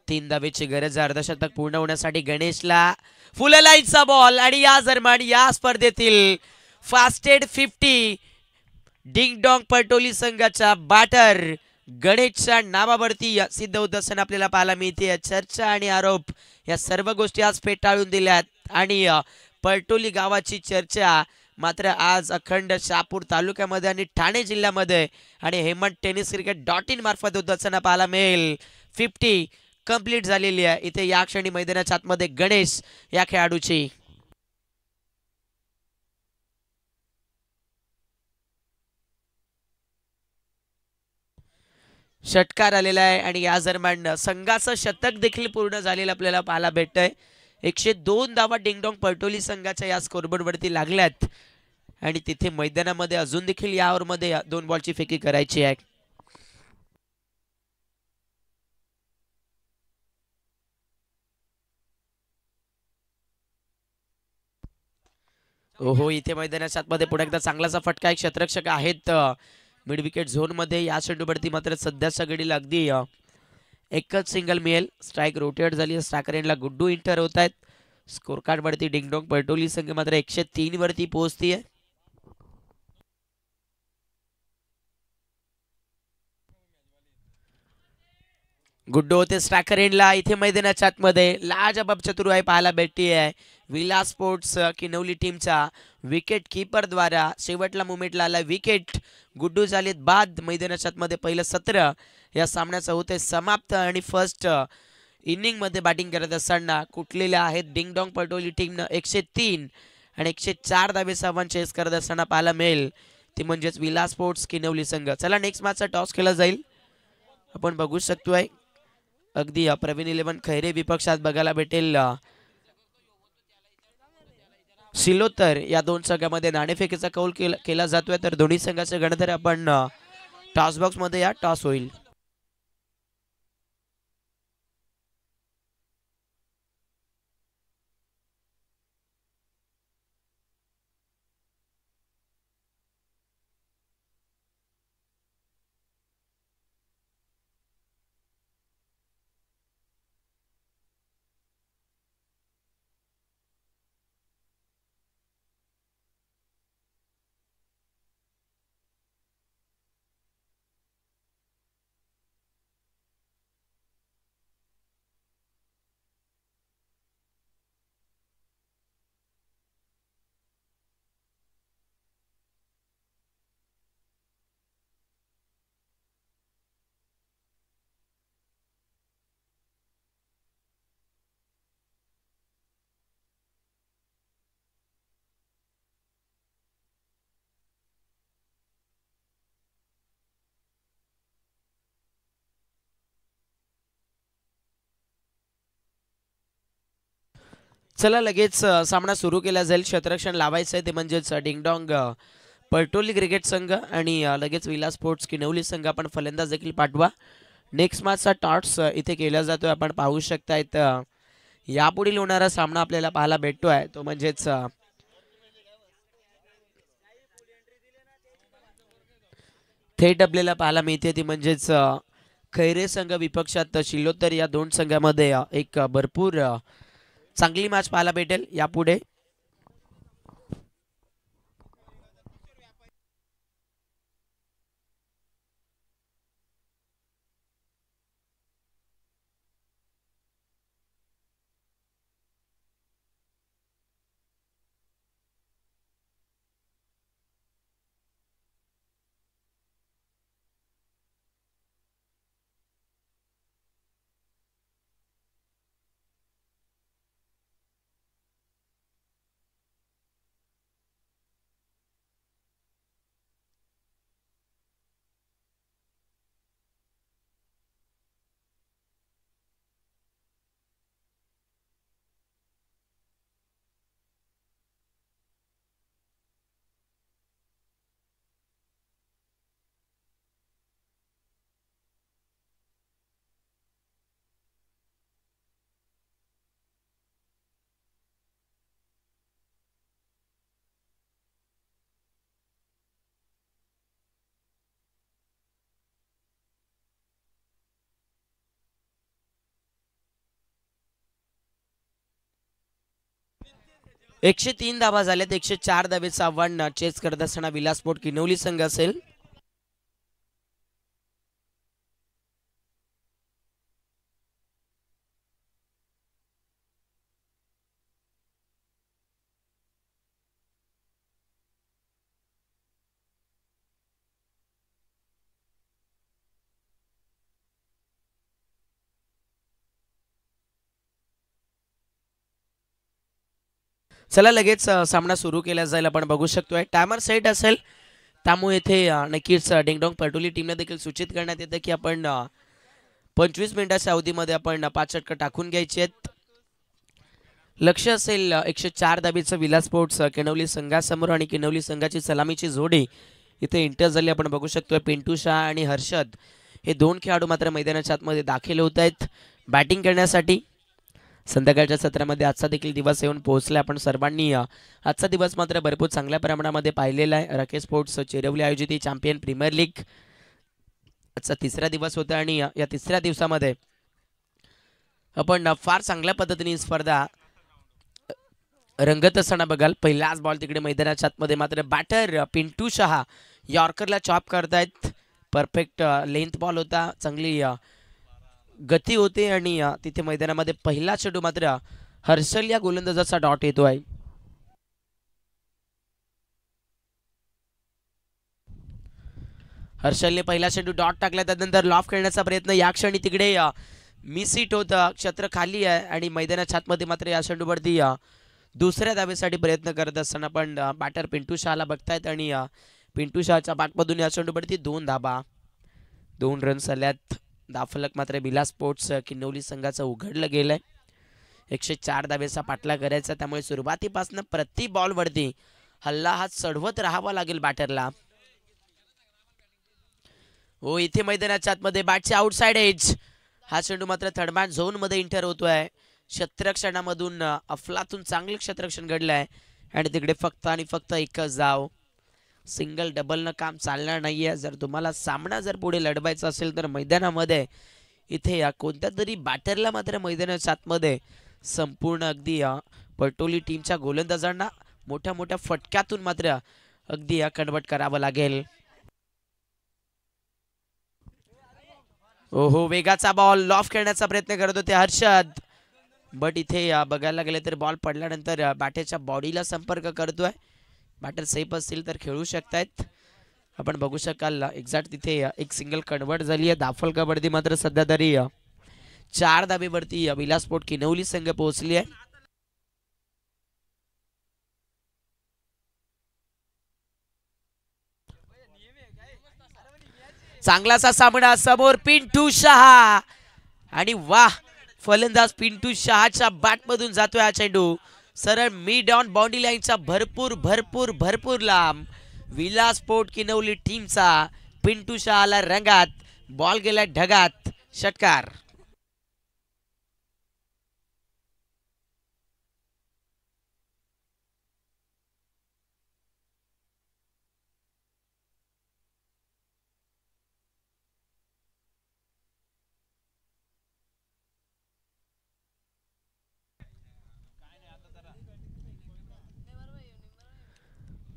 Speaker 1: 3 धावेची गरज आहे अर्धशतक पूर्ण होण्यासाठी गणेशला. फुल लाईनचा बॉल आणि या दरम्यान या स्पर्धेतील फास्टेड 50 डिंग डॉंग पलटोली संघाच्या बॅटर गणेशच्या नावावरती सिद्ध होत असताना आपल्याला पाहायला मिळते. चर्चा आणि आरोप या सर्व गोष्टी आज फेटाळून दिल्यात आणि पलटोली गावाची चर्चा मात्र आज अखंड शहापूर तालुक्यामध्ये आणि ठाणे जिल्ह्यामध्ये आणि hemantenniscricket.in मार्फत होत असताना पाहायला मिळेल. 50 कंप्लीट झालेली आहे इथे या क्षणी मैदानाच्या आतमध्ये गणेश या खेळाडूची. षटकार आलेला आहे आणि या दरम्यान संघाचं शतक देखील पूर्ण झालेलं आपल्याला पाहायला भेटतंय. 102 धावा डिंगडॉंग पलटोली संघाच्या या स्कोरबोर्ड वरती लागल्यात आणि तिथे मैदानामध्ये अजून देखील या ओव्हरमध्ये 2 बॉलची फेकी करायची आहे. ओहो, इथे मैदानाच्या आतमध्ये पुढे एकदा चांगलासा फटका. एक क्षेत्ररक्षक आहेत मिड विकेट झोन मध्ये. या चेंडूवरती मात्र सध्याच्या घडीला अगदी एकच सिंगल मिळेल. स्ट्राईक रोटेट झाली. स्ट्रायकर एंडला गुड्डू इंटर होत आहेत. स्कोर कार्ड वरती डिंगडॉंग पलटोली संघ मात्र 103 वरती पोहोचतीये. गुड्डू होते स्ट्रायकर एंडला. इथे मैदानाच्या आतमध्ये लाजबाब चतुराई पाहायला भेटती आहे विलास स्पोर्ट्स किनवली टीमचा विकेट कीपर द्वारा. शेवटला मुवमेंटला आला विकेट. गुड्डू झालेत बाद. मैदानाच्या आतमध्ये पहिलं सत्र या सामन्याचं होते समाप्त आणि फर्स्ट इनिंग मध्ये बॅटिंग करत असताना कुठलेल्या आहेत डिंगडॉंग पलटोली टीमनं 103 आणि 104 धावेचं आव्हान चेस करत असताना पाहायला मिळेल ती म्हणजेच विलास स्पोर्ट्स किनवली संघ. चला नेक्स्ट मॅचचा टॉस केला जाईल. आपण बघू शकतोय अगदी प्रवीण 11 खैरे विपक्षात बघायला भेटेल सिलोतर या दोन संघामध्ये नाणेफेकीचा कौल केला जातोय तर दोन्ही संघाचे गणधर आपण टॉस बॉक्स मध्ये या टॉस होईल. चला लगेच सामना सुरू केला जाईल. क्षेत्ररक्षण लावायचं आहे ते म्हणजेच डिंगडॉंग परटोली क्रिकेट संघ आणि लगेच विला स्पोर्ट्स किनवली संघ आपण फलंदाज देखील पाठवा. नेक्स्ट मॅचचा टॉट्स इथे केला जातोय आपण पाहू शकतायत. यापुढील होणारा सामना आपल्याला पाहायला भेटतोय तो म्हणजेच थेट आपल्याला पाहायला मिळते ती म्हणजेच खैरे संघ विपक्षात शिलोत्तर या दोन संघामध्ये एक भरपूर चांगली मॅच पाहायला भेटेल यापुढे. एकशे 3 धावा झाल्यात. 104 धावेचं आव्हान चेस करत असताना विला स्पोर्ट किनवली संघ असेल. चला लगेच सामना सुरू केला जाईल. आपण बघू शकतोय टायमर सेट असेल त्यामुळे इथे नक्कीच डिंगडॉंग परटोली टीमला देखील सूचित करण्यात येतं की आपण 25 मिनिटाच्या अवधीमध्ये आपण 5 षटकं टाकून घ्यायचे आहेत. लक्ष असेल 104 धाबीचं विला स्पोर्ट्स किनवली संघासमोर आणि किनवली संघाची सलामीची जोडी इथे इंटर झाली आपण बघू शकतोय. पिंटू शाह आणि हर्षद हे दोन खेळाडू मात्र मैदानाच्या आतमध्ये दाखल होत आहेत बॅटिंग करण्यासाठी. संध्याकाळच्या सत्रामध्ये आजचा देखील दिवस येऊन पोहोचला. आपण सर्वांनी आजचा दिवस मात्र भरपूर चांगल्या प्रमाणामध्ये पाहिलेला आहे. रके स्पोर्ट्स चेरवली आयोजित ही चॅम्पियन प्रीमियर लीग आजचा तिसरा दिवस होता आणि या तिसऱ्या दिवसामध्ये आपण फार चांगल्या पद्धतीने स्पर्धा रंगत असताना बघाल. पहिलाच बॉल तिकडे मैदानाच्या आतमध्ये मात्र बॅटर पिंटू शहा यॉर्करला चॉप करतायत. परफेक्ट लेंथ बॉल होता, चांगली गती होते आणि तिथे मैदानामध्ये पहिला चेंडू मात्र हर्षल या गोलंदाजाचा डॉट येतो आहे. हर्षलने पहिला चेंडू डॉट टाकला त्यानंतर लॉफ खेळण्याचा प्रयत्न या क्षणी तिकडे मिस हिट होतं. क्षेत्र खाली आहे आणि मैदानाच्या आतमध्ये मात्र या चेंडूवरती दुसऱ्या धावेसाठी प्रयत्न करत असताना पण बॅटर पिंटू शहाला बघतायत आणि पिंटू शहाच्या बॅटमधून या चेंडूवरती 2 धाबा 2 रन्स आल्यात. धावफलक मात्र बिला स्पोर्ट्स किनवली संघाचं उघडलं गेलंय. 104 धावेचा पाठला करायचा, त्यामुळे सुरुवातीपासून प्रति बॉल वरती हल्ला हा चढवत राहावा लागेल बॅटरला. हो, इथे मैदानाच्या आतमध्ये बॅटचे आउटसाइड एज. हा चेंडू मात्र थर्डमॅन झोन मध्ये इंटर होतोय. क्षेत्ररक्षणामधून अफलातून चांगलं क्षेत्ररक्षण घडलंय आणि तिकडे फक्त आणि फक्त एकच धाव. सिंगल डबल न काम चालणार नाहीये. जर तुम्हाला सामना जर पुढे लढवायचा असेल तर मैदानामध्ये इथे या कोणत्या तरी बॅटरला मात्र मैदानाच्या आतमध्ये संपूर्ण अगदी पटोली टीमच्या गोलंदाजांना मोठ्या मोठ्या फटक्यातून मात्र अगदी कन्वर्ट करावं लागेल. ओहो, वेगाचा बॉल लॉफ खेळण्याचा प्रयत्न करत होते हर्षद, बट इथे बघायला गेले तर बॉल पडल्यानंतर बॅटरच्या बॉडीला संपर्क करतोय. बॅटर सेफ असतील तर खेळू शकतायत. आपण बघू शकाल एक्झॅक्ट तिथे एक सिंगल कन्वर्ट झाली आहे. धावफलकावरती मात्र सध्या तरी 4 धावेवरती बिला स्पोर्ट किनवली संघ पोहोचली आहे. चांगलासा सामना समोर पिंटू शहा आणि वाह, फलंदाज पिंटू शहाच्या बॅट मधून जातोय हा चेंडू सरळ मिड ऑन बाउंड्री लाईनच्या भरपूर भरपूर भरपूर लांब. विला स्पोर्ट किनवली टीमचा पिंटू शहाला रंगात, बॉल गेला ढगात, षटकार.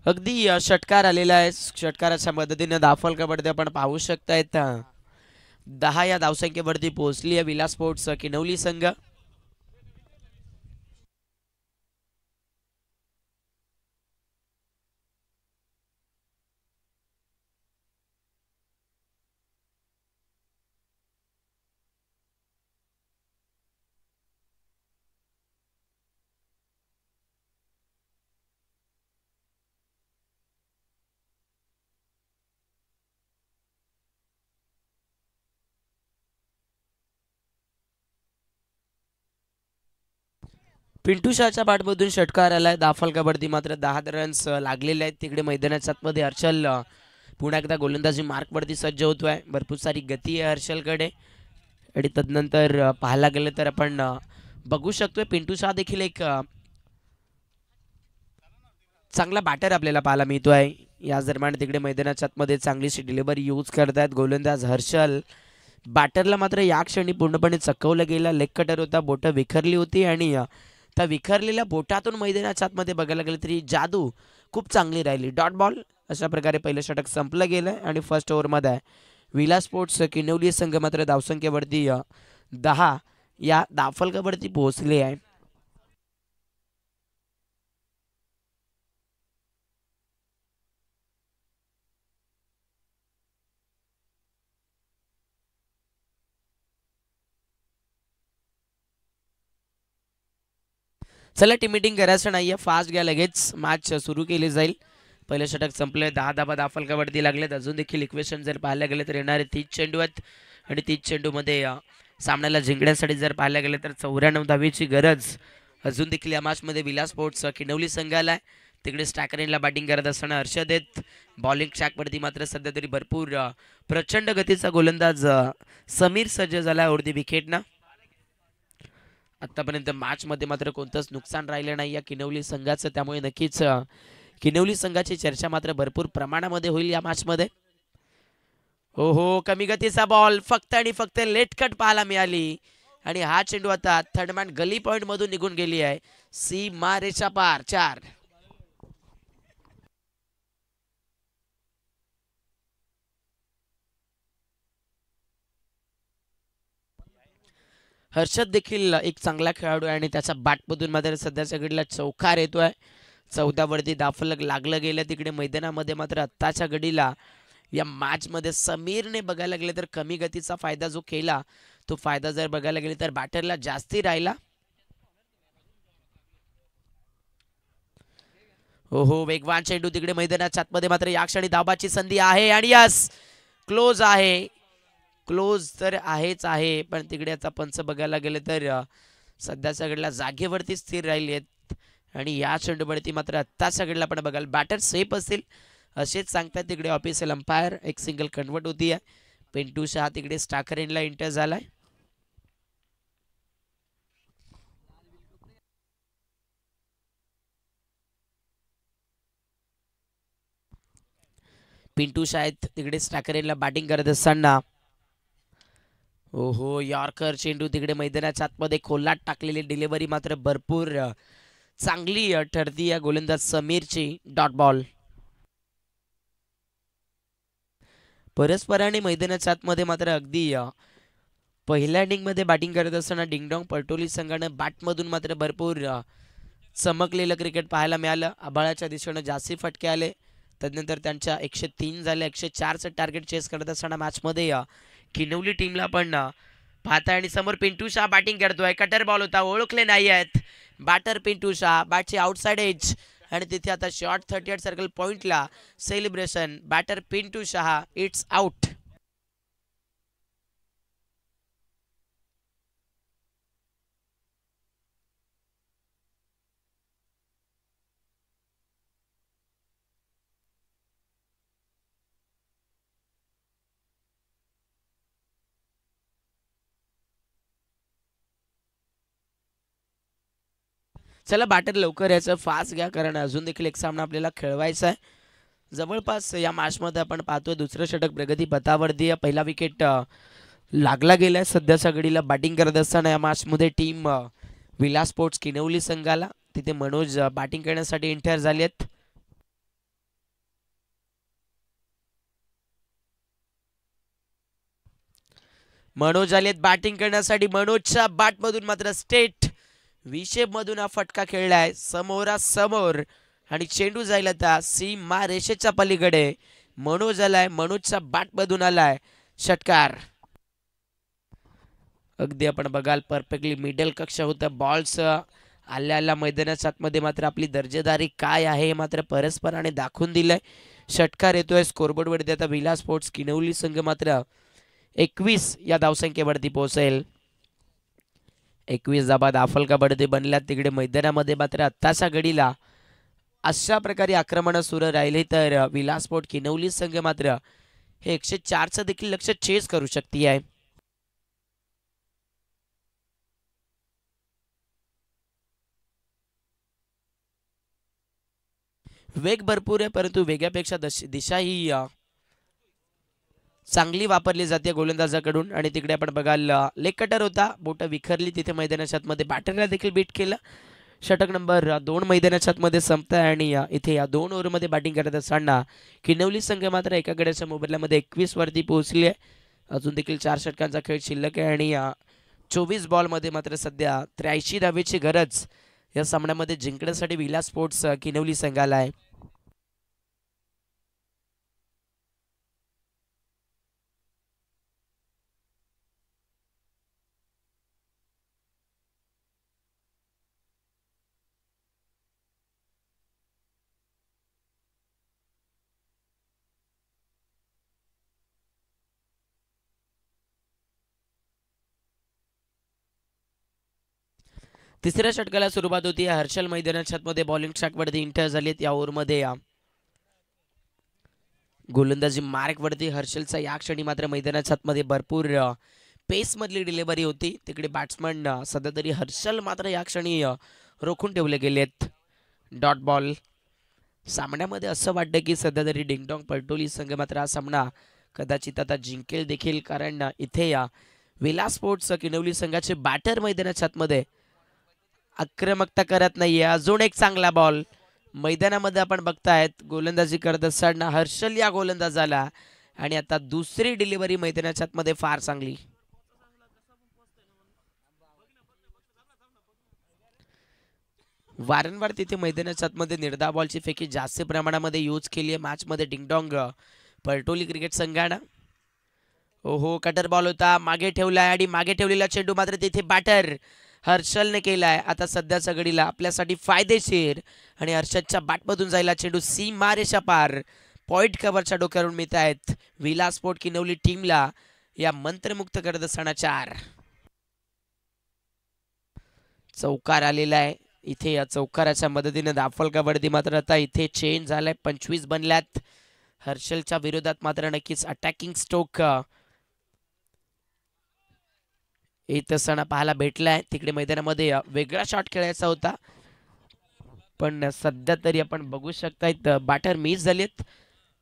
Speaker 1: अगदी षटकार आलेला आहे. षटकाराच्या मदतीने धावफलकावरती आपण पाहू शकतायत 10 या धावसंख्येवरती पोहोचली आहे विला स्पोर्ट्स किनवली संघ. पिंटू शहाच्या बॅटमधून षटकार आलाय. धावफलकावरती मात्र 10 रन्स लागलेले आहेत. तिकडे मैदानाच्या आतमध्ये हर्षल पुन्हा एकदा गोलंदाजी मार्कवरती सज्ज होतोय. भरपूर सारी गती आहे हर्षलकडे आणि तदनंतर पाहायला गेलं तर आपण बघू शकतोय पिंटू शहा देखील एक चांगला बॅटर आपल्याला पाहायला मिळतोय. या दरम्यान तिकडे मैदानाच्या आतमध्ये चांगलीशी डिलिव्हरी यूज करतायत गोलंदाज हर्षल. बॅटरला मात्र या क्षणी पूर्णपणे चकवलं गेलं. लेग कटर होता, बोटं विखरली होती आणि त्या विखरलेल्या बोटातून मैदानाच्या आतमध्ये बघायला गेलं तरी जादू खूप चांगली राहिली. डॉट बॉल अशा प्रकारे पहिलं षटक संपलं गेलं आणि फर्स्ट ओव्हरमध्ये विला स्पोर्ट्स किनवली संघ मात्र धावसंख्येवरती 10 या धावफलकावरती पोहोचले आहे. चला टीम मीटिंग करायचं नाहीये, फास्ट घ्या, लगेच मॅच सुरू केली जाईल. पहिलं षटक संपलंय. 10 धाबा धावफलकावरती लागलेत. अजून देखील इक्वेशन जर पाहायला गेलं तर येणारे 30 चेंडू आहेत आणि 30 चेंडूमध्ये सामन्याला जिंकण्यासाठी जर पाहायला गेलं तर 94 धावेची गरज अजून देखील या मॅचमध्ये विला स्पोर्ट्स किनवली संघाला आहे. तिकडे स्टॅकरेनला बॅटिंग करत असताना हर्षद आहेत. बॉलिंग ट्रॅकवरती मात्र सध्या तरी भरपूर प्रचंड गतीचा गोलंदाज समीर सज्ज झाला वरती विकेटना. आतापर्यंत मॅच मध्ये मात्र कोणतंच नुकसान राहिलं नाही या किनवली संघाचं, त्यामुळे नक्कीच किनवली संघाची चर्चा मात्र भरपूर प्रमाणामध्ये होईल या मॅच मध्ये. हो हो, कमी गतीचा बॉल फक्त आणि फक्त लेट कट पाहायला मिळाली आणि हा चेंडू आता थर्डमॅन गली पॉइंट मधून निघून गेली आहे. सीमा रेषा पार 4. हर्षद देखील एक चांगला खेळाडू आहे आणि त्याच्या बॅटमधून मात्र सध्याच्या घडीला चौकार येतोय. 14 वरती दाफलक लागलं गेलं. तिकडे मैदानामध्ये मात्र आत्ताच्या घडीला या मॅच मध्ये समीरने बघायला गेले तर कमी गतीचा फायदा जो केला तो फायदा जर बघायला गेले तर बॅटरला जास्ती राहिला. हो हो, वेगवान चेंडू तिकडे मैदानाच्या आतमध्ये मात्र या क्षणी धाबाची संधी आहे आणि यस क्लोज आहे. क्लोज तर आहेच आहे, पण तिकडे आता पंच बघायला गेले तर सध्याच्या घडीला जागेवरती स्थिर राहिली आहेत आणि या चेंडूवरती मात्र आत्ताच्या घडीला आपण बघाल बॅटर सेफ असतील असेच सांगतात तिकडे ऑफिशियल अंपायर. एक सिंगल कन्वर्ट होती आहे. पिंटू शहा तिकडे स्टाकर इनला एंटर झालाय. पिंटू शाळेत तिकडे स्टाकरेला बॅटिंग करत असताना ओहो यॉर्कर चेंडू तिकडे मैदानाच्या आतमध्ये खोलात टाकलेली डिलिव्हरी मात्र भरपूर चांगली ठरती या गोलंदाज समीरची. Dot ball. परस्पराने मैदानाच्या आतमध्ये मात्र अगदी पहिल्या इनिंगमध्ये बॅटिंग करत असताना डिंगडॉंग पटोली संघानं बॅटमधून मात्र भरपूर चमकलेलं क्रिकेट पाहायला मिळालं. आभाळाच्या दिशेनं जास्ती फटके आले. त्यानंतर त्यांच्या 103 झाले. 104चं टार्गेट चेस करत असताना मॅचमध्ये किनवली टीमला पण पाहताय आणि समोर पिंटू शहा बॅटिंग करतोय. कटर बॉल होता, ओळखले नाही आहेत बॅटर पिंटू शहा. बॅटची आउटसाइड एज आणि तिथे आता शॉर्ट 38 सर्कल पॉइंटला celebration. Batter Pintu Shah it's out. चला बॅटर लवकर याचं फास्ट घ्या कारण अजून देखील एक सामना आपल्याला खेळवायचा आहे. जवळपास या मॅचमध्ये आपण पाहतोय दुसरं षटक प्रगती पथावरती. पहिला विकेट लागला गेलाय सध्याच्या घडीला बॅटिंग करत असताना या मॅचमध्ये टीम विलास स्पोर्ट्स किनवली संघाला. तिथे मनोज बॅटिंग करण्यासाठी एंटर झाले आहेत. मनोज आलेत बॅटिंग करण्यासाठी. मनोजच्या बॅटमधून मात्र स्टेट विशेप मधून हा फटका खेळलाय समोरासमोर आणि चेंडू जाईल आता सीमा रेषेच्या पलीकडे. मनोज आलाय, मनोजच्या बॅटमधून आलाय षटकार. अगदी आपण बघाल परफेक्टली मिडल कक्षा होतं. बॉल्स आल्या मैदानाच्या आतमध्ये मात्र आपली दर्जेदारी काय आहे हे मात्र परस्पराने दाखवून दिलंय. षटकार येतोय स्कोरबोर्डवरती. आता विलास स्पोर्ट्स किनवली संघ मात्र 21 या धावसंख्येवरती पोहोचेल. 21 धाबा दाफलकाबडते बनल्यात. तिकडे मैदानामध्ये मात्र आत्ताच्या घडीला अशा प्रकारे आक्रमण सुरू राहिले तर विलास स्पोर्ट किनवली संघ मात्र हे 104चं देखील लक्ष चेस करू शकते आहे. वेग भरपूर आहे परंतु वेगापेक्षा दिशा ही चांगली वापरली जाते गोलंदाजाकडून. आणि तिकडे आपण बघाल लेग कटर होता, बोट विखरली तिथे मैदानाच्या आतमध्ये. बॅटरला देखील बीट केलं. षटक नंबर 2 मैदानाच्या आतमध्ये संपताय आणि इथे या 2 ओव्हरमध्ये बॅटिंग करत असताना किनवली संघ मात्र एका गड्याच्या मोबदल्यामध्ये 21 वरती पोहोचली आहे. अजून देखील 4 षटकांचा खेळ शिल्लक आहे आणि 24 बॉलमध्ये मात्र सध्या 83 धावेची गरज या सामन्यामध्ये जिंकण्यासाठी विलास स्पोर्ट्स किनवली संघाला आहे. तिसऱ्या षटकाला सुरुवात होती. हर्षल मैदानाच्या आतमध्ये बॉलिंग ट्रॅकवरती एंटर झालीत. या ओव्हरमध्ये गोलंदाजी मार्कवरती हर्षलचा या क्षणी मात्र मैदानाच्या आतमध्ये भरपूर पेस मधली डिलिव्हरी होती. तिकडे बॅट्समन सध्या तरी हर्षल मात्र या क्षणी रोखून ठेवले गेलेत. Dot ball. सामन्यामध्ये असं वाटतं की सध्या तरी डिंगडॉंग पटोली संघ मात्र हा सामना कदाचित आता जिंकेल देखील कारण इथे विलास स्पोर्ट्स किनवली संघाचे बॅटर मैदानाच्या आतमध्ये आक्रमकता करत नाहीये. अजून एक चांगला बॉल मैदानामध्ये आपण बघतायत गोलंदाजी करत असताना हर्षल या गोलंदाजाला आणि आता दुसरी डिलिव्हरी मैदानाच्या आतमध्ये फार चांगली. वारंवार तिथे मैदानाच्या आतमध्ये निर्धाव बॉलची फेकी जास्त प्रमाणामध्ये यूज केली आहे मॅचमध्ये डिंगडॉंग पलटोली क्रिकेट संघानं. ओहो कटर बॉल होता, मागे ठेवलाय आणि मागे ठेवलेला चेंडू मात्र तिथे बॅटर हर्षलने केलाय. आता सध्याच्या घडीला आपल्यासाठी फायदेशीर आणि हर्षदच्या बॅटमधून जायला चेंडू सीमा रेषा पार पॉइंट कव्हरच्या डोक्यावरून मिळत आहेत. विलास स्पोर्ट किनवली टीमला या मंत्रमुक्त करत असताना 4. चौकार आलेला आहे इथे. या चौकाराच्या मदतीने दाफल कबड्डी मात्र आता इथे चेंज झालाय. 25 बनल्यात. हर्षलच्या विरोधात मात्र नक्कीच अटॅकिंग स्ट्रोक येत असताना पाहायला भेटलाय. तिकडे मैदानामध्ये वेगळा शॉट खेळायचा होता, पण सध्या तरी आपण बघू शकताय बॅटर मिस झालेत.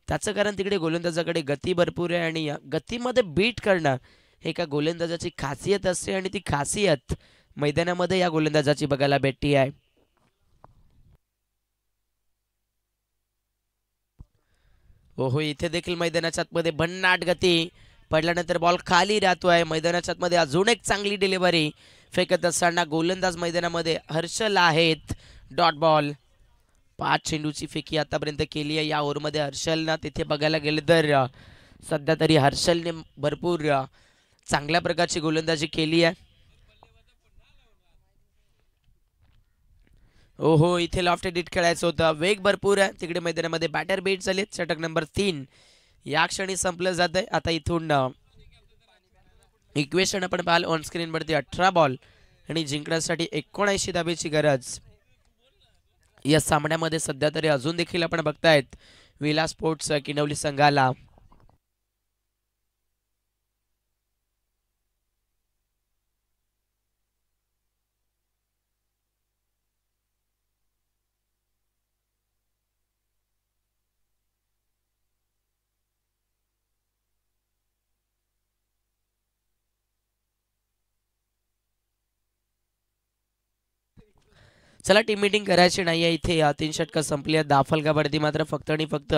Speaker 1: त्याचं कारण तिकडे गोलंदाजाकडे गती भरपूर आहे आणि गतीमध्ये बीट करणं हे एका गोलंदाजाची खासियत असते आणि ती खासियत मैदानामध्ये या गोलंदाजाची बघायला भेटती आहे. हो, इथे देखील मैदानाच्या आतमध्ये भन्नाट गती पडल्यानंतर बॉल खाली राहतोय. मैदानाच्या आतमध्ये अजून एक चांगली डिलिव्हरी फेकत असताना गोलंदाज मैदानामध्ये हर्षल आहेत. Dot ball. 5 चेंडूची फेकी आतापर्यंत केली आहे या ओव्हरमध्ये हर्षलनं. तिथे बघायला गेलं तर सध्या तरी हर्षलने भरपूर चांगल्या प्रकारची गोलंदाजी केली आहे. हो, इथे लॉफ्ट एडिट खेळायचं होतं. वेग भरपूर आहे तिकडे मैदानामध्ये. बॅटर बेट झालेत. षटक नंबर 3 या क्षणी संपलं जात आहे. आता इथून इक्वेशन आपण पाहाल ऑन स्क्रीन वरती. 18 बॉल आणि जिंकण्यासाठी 79 धाबेची गरज या सामन्यामध्ये सध्या तरी अजून देखील आपण बघतायत विला स्पोर्ट्स किनवली संघाला. चला, टीम मीटिंग करायची नाहीये इथे. 3 षटकं संपली आहेत. दाफल कबड्डी मात्र फक्त आणि फक्त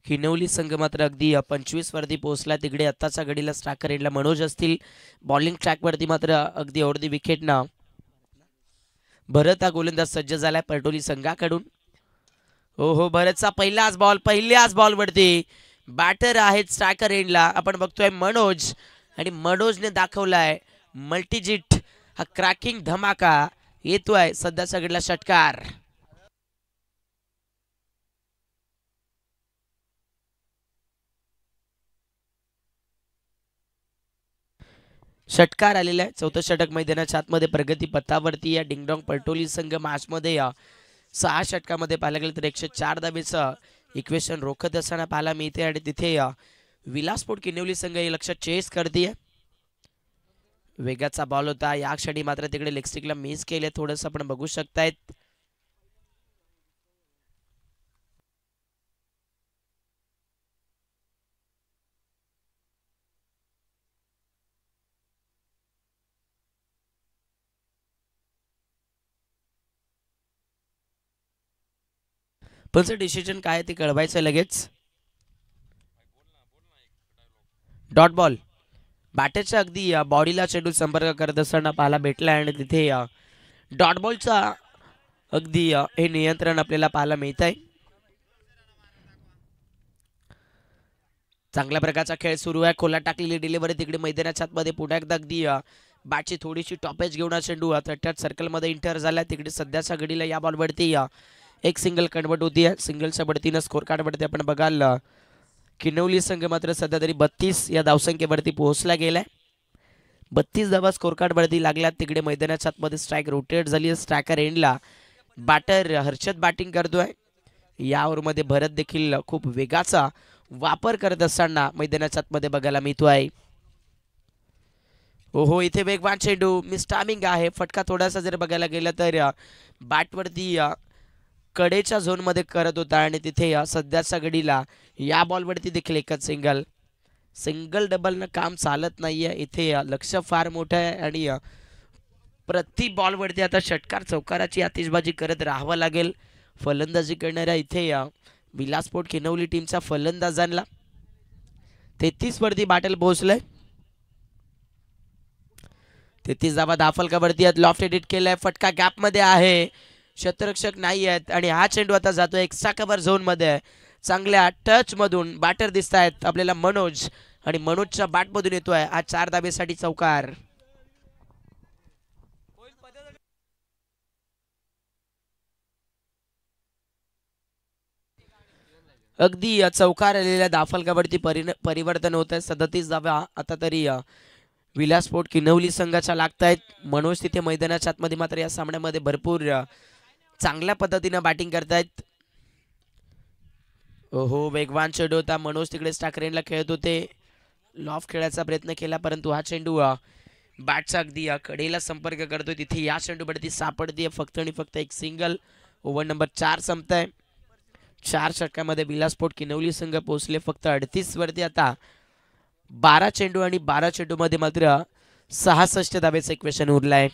Speaker 1: किनवली संघ मात्र अगदी 25 वरती पोहोचला. तिकडे आत्ताच्या घडीला स्ट्रायकर एंडला मनोज असतील. बॉलिंग ट्रॅक वरती मात्र अगदी अर्धी विकेट ना भरत हा गोलंदाज सज्ज झालाय परटोली संघाकडून. हो, भरतचा पहिल्याच बॉल वरती बॅटर आहेत स्ट्रायकर एंडला. आपण बघतोय मनोज आणि मनोजने दाखवलाय मल्टीजिट हा क्रॅकिंग धमाका येतोय सध्या सगळ्याला षटकार. षटकार आलेला आहे. 4थं षटक मैदानाच्या आतमध्ये प्रगती पथावरती या डिंगडॉंग परटोली संघ मॅचमध्ये 6 षटकामध्ये पाहायला गेलं तर 104 धाबेचं इक्वेशन रोखत असताना पाहायला मिळते आणि तिथे विलासपोर्ट किनवली संघ हे लक्ष चेस करते. वेगाचा बॉल होता या क्षणी मात्र तिकडे लेगस्टिकला मिस केले. थोडंसं आपण बघू शकतायत. पण डिसिजन काय ते कळवायचं लगेच. Dot ball. बॅटरच्या अगदी बॉडीला चेंडू संपर्क करत असताना पाहायला भेटला आणि तिथे डॉट बॉलचा अगदी हे नियंत्रण आपल्याला पाहायला मिळत आहे. चांगल्या प्रकारचा खेळ सुरू आहे. खोला टाकलेली डिलिव्हरी तिकडे मैदानाच्या आतमध्ये पुन्हा एकदा अगदी बॅटची थोडीशी टॉपेज घेऊन चेंडू सर्कल सर्कलमध्ये इंटर झाला. तिकडे सध्याच्या घडीला या बॉलवरती एक सिंगल कन्वर्ट होती आहे. सिंगलच्या बढतीनं स्कोर कार्डवरती आपण बघाल किनवली संघ मात्र सध्या तरी 32 या धावसंख्येवरती पोहोचला गेलाय. 32 धावा स्कोर कार्डवरती लागल्यात. तिकडे मैदानाच्या आतमध्ये स्ट्राईक रोटेट झाली. स्ट्रायकर एंडला बॅटर हर्षद बॅटिंग करतोय. या ओव्हरमध्ये भरत देखील खूप वेगाचा वापर करत असताना मैदानाच्या आतमध्ये बघायला मिळतोय. हो, इथे वेगवान चेंडू मिस टायमिंग आहे. फटका थोडासा जर बघायला गेला तर बॅटवरती कडेच्या झोनमध्ये करत होता आणि तिथे सध्याच्या घडीला या बॉलवरती देखील एकच सिंगल डबलनं काम चालत नाहीये. इथे लक्ष फार मोठं आहे आणि प्रति बॉलवरती आता षटकार चौकाराची आतिषबाजी करत राहावं लागेल फलंदाजी करणाऱ्या इथे विलासपोर्ट किनवली टीमच्या फलंदाजांना. 33 वरती बॅटल पोहोचलंय. 33 धावा दाफल कबड्डी लॉफ्ट एडिट केलाय. फटका गॅप मध्ये आहे. क्षेत्ररक्षक नाही आहेत आणि हा चेंडू आता जातो एक्स्ट्रा कव्हर झोन मध्ये. चांगल्या टच मधून बॅटर दिसत आहेत आपल्याला मनोज आणि मनोजच्या बॅट मधून येतोय हा 4 धाबेसाठी चौकार. अगदी चौकार आलेल्या धाफलकावरती परिवर्तन होत आहे. 37 धावा आता तरी विलासपोर्ट किनवली संघाच्या लागतायत. मनोज तिथे मैदानाच्या आतमध्ये मात्र या सामन्यामध्ये भरपूर चांगल्या पद्धतीने बॅटिंग करतायत. हो, वेगवान चेंडू होता. मनोज तिकडे स्टाकरेनला खेळत होते. लॉफ खेळायचा प्रयत्न केला परंतु हा चेंडू बॅटचा अगदी कडेला संपर्क करतोय. तिथे या चेंडूवरती सापडतीये फक्त आणि फक्त एक सिंगल. Over number 4 संपताय. 4 षटकामध्ये विलासपोर्ट किनवली संघ पोहोचले फक्त 38 वरती. आता 12 चेंडू आणि 12 चेंडू मध्ये मात्र 66 धावेचं इक्वेशन उरलाय.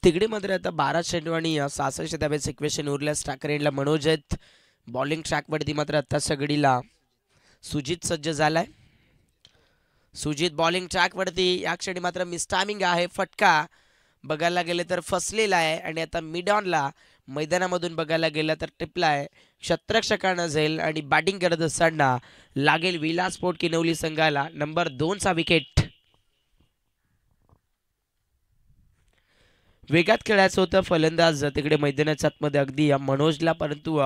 Speaker 1: तिकडे मात्र आता 12 चेंडू आणि 66 धावेचं इक्वेशन उरल्यास टाकरेनला मनोज आहेत. बॉलिंग ट्रॅकवरती मात्र आता सगळीला सुजित सज्ज झालाय. सुजित बॉलिंग ट्रॅकवरती या क्षणी मात्र मिसटायमिंग आहे. फटका बघायला गेले तर फसलेला आहे आणि आता मिड ऑनला मैदानामधून बघायला गेलं तर टिपला आहे. क्षेत्ररक्षकांना जाईल आणि बॅटिंग करत असताना लागेल विलासपोर्ट किनवली संघाला नंबर 2चा विकेट. वेगात खेळायचं होतं फलंदाज तिकडे मैदानाच्या आतमध्ये अगदी मनोजला परंतु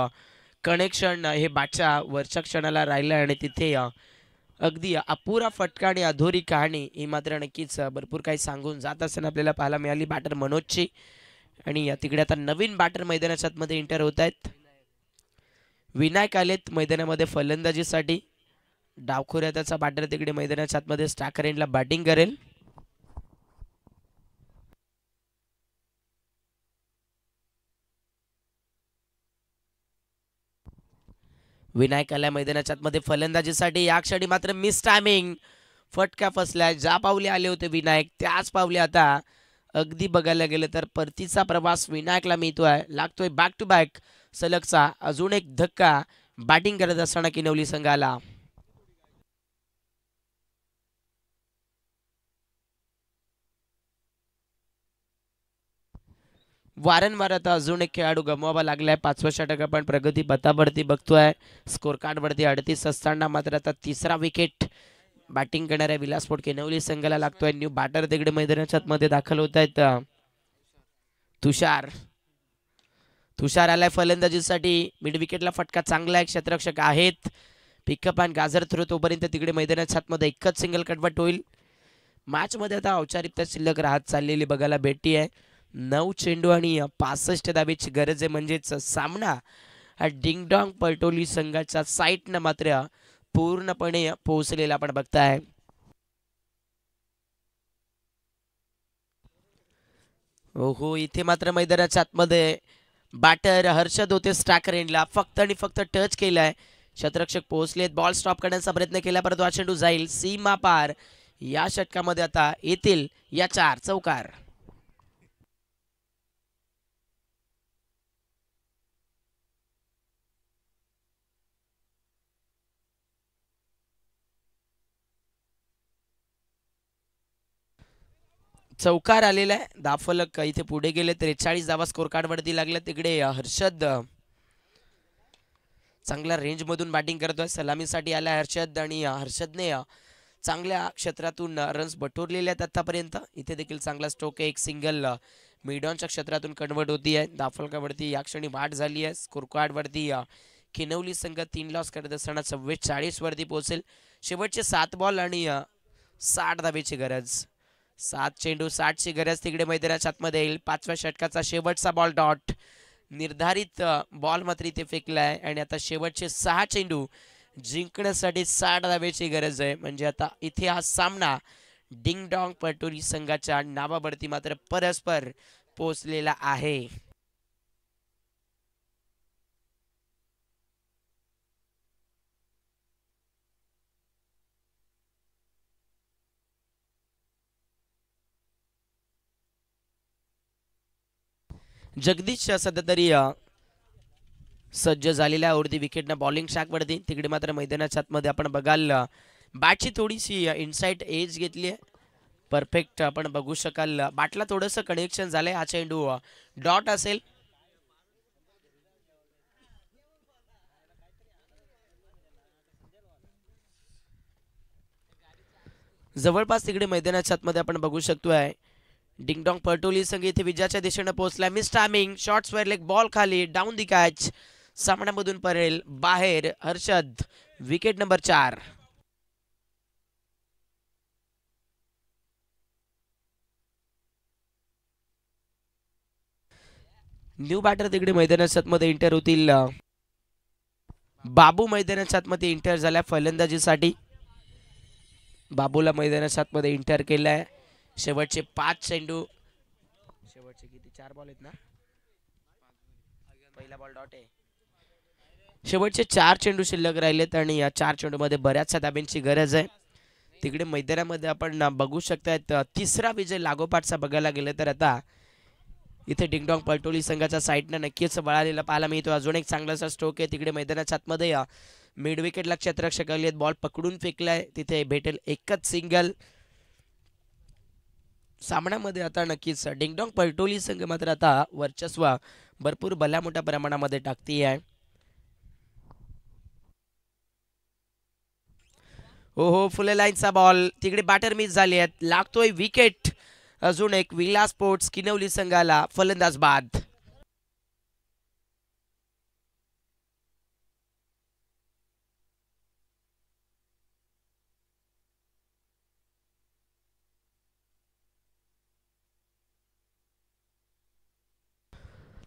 Speaker 1: कनेक्शन हे बॅटच्या वरच्या क्षणाला राहिलं आणि तिथे अगदी अपुरा फटका आणि अधोरी कहाणी ही मात्र नक्कीच भरपूर काही सांगून जात असताना आपल्याला पाहायला मिळाली बॅटर मनोजची. आणि तिकडे आता नवीन बॅटर मैदानाच्या आतमध्ये एंटर होत आहेत. विनायक आलेत मैदानामध्ये फलंदाजीसाठी. डावखोऱ्या त्याचा बॅटर तिकडे मैदानाच्या आतमध्ये स्टाकरेनला बॅटिंग करेल. विनायक आल्या मैदानाच्या आतमध्ये फलंदाजीसाठी. या क्षणी मात्र मिस टायमिंग. फटका फसलाय. ज्या पावले आले होते विनायक त्याच पावले आता अगदी बघायला गेलं तर परतीचा प्रवास विनायकला मिळतोय. लागतोय बॅक टू बॅक सलगचा अजून एक धक्का बॅटिंग करत असताना किनवली संघाला. वारंवार आता अजून एक खेळाडू गमवावा लागलाय. 5व्या षटक आपण प्रगती पथावरती बघतोय. स्कोर कार्ड वरती 38 असताना मात्र आता 3रा विकेट बॅटिंग करणाऱ्या विलासपोर्ट किनवली संघाला लागतोय. न्यू बॅटर तिकडे मैदानाच्या मध्ये दाखल होत आहेत. तुषार आलाय फलंदाजीसाठी. मिड विकेटला फटका चांगला आहे. क्षेत्ररक्षक आहेत. पिकअप अँड गाजर थ्रो तोपर्यंत तिकडे मैदानाच्या मध्ये एकच सिंगल कन्वर्ट होईल. मॅच मध्ये आता औपचारिकता शिल्लक राहत चाललेली बघायला भेटती आहे. 9 चेंडू आणि 65 धावेची गरज आहे. म्हणजेच सामना हा डिंगडॉंग पलटोली संघाच्या साईटनं मात्र पूर्णपणे पोहोचलेला आपण बघताय. हो, इथे मात्र मैदानाच्या आतमध्ये बॅटर हर्षद होते. स्टाकरेनला फक्त आणि फक्त टच केलाय. क्षेत्ररक्षक पोहोचलेत. बॉल स्टॉप करण्याचा प्रयत्न केला परंतु हा चेंडू जाईल सीमा पार. या षटकामध्ये आता येतील या 4 चौकार. चौकार आलेला आहे. दाफलक इथे पुढे गेले. 43 धावा स्कोर कार्ड वरती लागल्या. तिकडे हर्षद चांगल्या रेंज मधून बॅटिंग करतोय. सलामीसाठी आलाय हर्षद आणि हर्षदने चांगल्या क्षेत्रातून रन्स बटोरलेले आहेत आतापर्यंत. इथे देखील चांगला स्ट्रोक आहे. एक सिंगल मिडॉनच्या क्षेत्रातून कन्वर्ट होती आहे. दाफलकावरती या क्षणी वाढ झाली आहे. स्कोर कार्ड वरती किनवली संघ 3 लॉस करत असताना 44 वरती पोहोचेल. शेवटचे 7 बॉल आणि 60 धावेची गरज. 7 चेंडू 60 ची गरज तिकडे मैदानाच्या आतमध्ये येईल. 5व्या षटकाचा शेवटचा बॉल डॉट. निर्धारित बॉल मात्र इथे फेकलाय आणि आता शेवटचे 6 चेंडू जिंकण्यासाठी 60 धावेची गरज आहे. म्हणजे आता इथे हा सामना डिंगडॉंग पलटोली संघाच्या नावावरती मात्र परस्पर पोहोचलेला आहे. जगदीश सध्या तरी सज्ज झालेल्या वरती विकेटनं बॉलिंग शॅकवरती. तिकडे मात्र मैदानाच्या आतमध्ये आपण बघाल बॅटची थोडीशी इनसाइड एज घेतली आहे. परफेक्ट आपण बघू शकाल बॅटला थोडंसं कनेक्शन झालंय. हा चेंडू डॉट असेल. जवळपास तिकडे मैदानाच्या आतमध्ये आपण बघू शकतोय डिंगडॉंग पटोली संघ इथे विजयाच्या दिशेने पोहोचला. Miss timing, short square leg, ball खाली, डाऊन दी कॅच, सामन्यामधून पडेल बाहेर. Harshad, wicket number 4. New batter तिकडे मैदानाच्या आतमध्ये इंटर होतील. बाबू मैदानाच्या आतमध्ये इंटर झालाय फलंदाजीसाठी. बाबूला मैदानाच्या आतमध्ये इंटर केलाय. शेवटचे 5 चेंडू, शेवटचे किती 4 बॉल आहेत ना, पहिला बॉल डॉट आहे. शेवटचे 4 चेंडू शिल्लक राहिलेत आणि या 4 चेंडू मध्ये बऱ्याचशा धाब्यांची गरज आहे. तिकडे मैदानामध्ये आपण बघू शकता तिसरा विजय लागोपाठचा बघायला गेलं तर आता इथे डिंगडॉंग पलटोली संघाच्या साईडनं नक्कीच वळालेला पाहायला मिळतो. अजून एक चांगलासा स्ट्रोक आहे तिकडे मैदानाच्या आतमध्ये. मिड विकेटला क्षेत्ररक्षक आले, बॉल पकडून फेकलाय, तिथे भेटेल एकच सिंगल. सामन्यामध्ये आता नक्कीच डिंगडॉंग पलटोली संघ मात्र आता वर्चस्व भरपूर भल्या मोठ्या प्रमाणामध्ये टाकती आहे. हो हो, फुले लाईनचा बॉल, तिकडे बॅटर मिस झाले आहेत, लागतोय विकेट. अजून एक विलास स्पोर्ट्स किनवली संघाला फलंदाज बाद.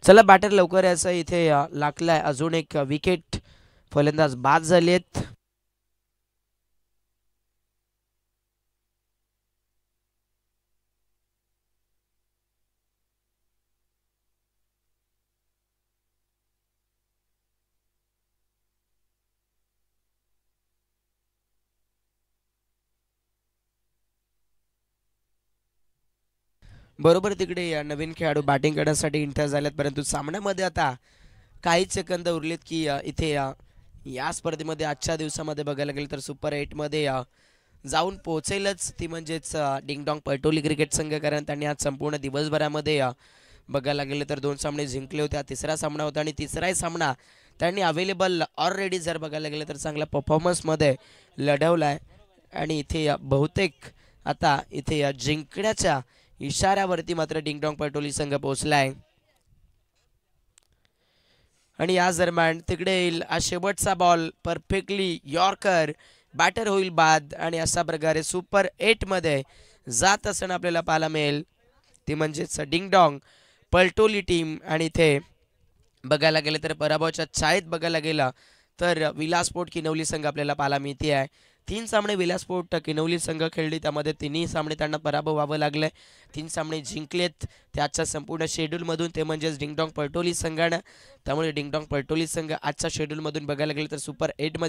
Speaker 1: चला बॅटर लवकर यायचं, इथे लागलाय अजून एक विकेट. फलंदाज बाद झालेत. बरोबर तिकडे नवीन खेळाडू बॅटिंग करण्यासाठी इंटर झालेत, परंतु सामन्यामध्ये आता काहीच सेकंद उरलेत की इथे या स्पर्धेमध्ये आजच्या दिवसामध्ये बघायला गेलं तर सुपर 8 मध्ये जाऊन पोहोचेलच ती म्हणजेच डिंगडॉंग पलटोली क्रिकेट संघ. कारण त्यांनी आज संपूर्ण दिवसभरामध्ये बघायला गेलं तर 2 सामने जिंकले होते. तिसरा सामना होता आणि तिसराही सामना त्यांनी अवेलेबल ऑलरेडी जर बघायला गेलं तर चांगल्या परफॉर्मन्समध्ये लढवलाय आणि इथे बहुतेक आता इथे जिंकण्याच्या इशाऱ्यावरती मात्र डिंगडॉंग पलटोली संघ पोहोचलाय. आणि या दरम्यान तिकडे येईल शेवटचा बॉल, परफेक्टली यॉर्कर, बॅटर होईल बाद आणि अशा प्रकारे सुपर 8 मध्ये जात असताना आपल्याला पाहायला मिळेल ती म्हणजेच डिंगडॉंग पलटोली टीम. आणि इथे बघायला गेलं तर पराभवाच्या छायेत बघायला गेला तर विलास स्पोर्ट किनवली संघ आपल्याला पाहायला मिळते आहे. 3 सामने विलास स्पोर्ट किनवली संघ खेळली, त्यामध्ये 3ही सामने त्यांना पराभव व्हावं लागले. 3 सामने जिंकलेत त्याच्या संपूर्ण शेड्यूलमधून, ते म्हणजेच डिंगडॉंग पलटोली संघानं. त्यामुळे डिंगडॉंग पलटोली संघ आजच्या शेड्यूलमधून बघायला गेलं तर सुपर 8 मध्ये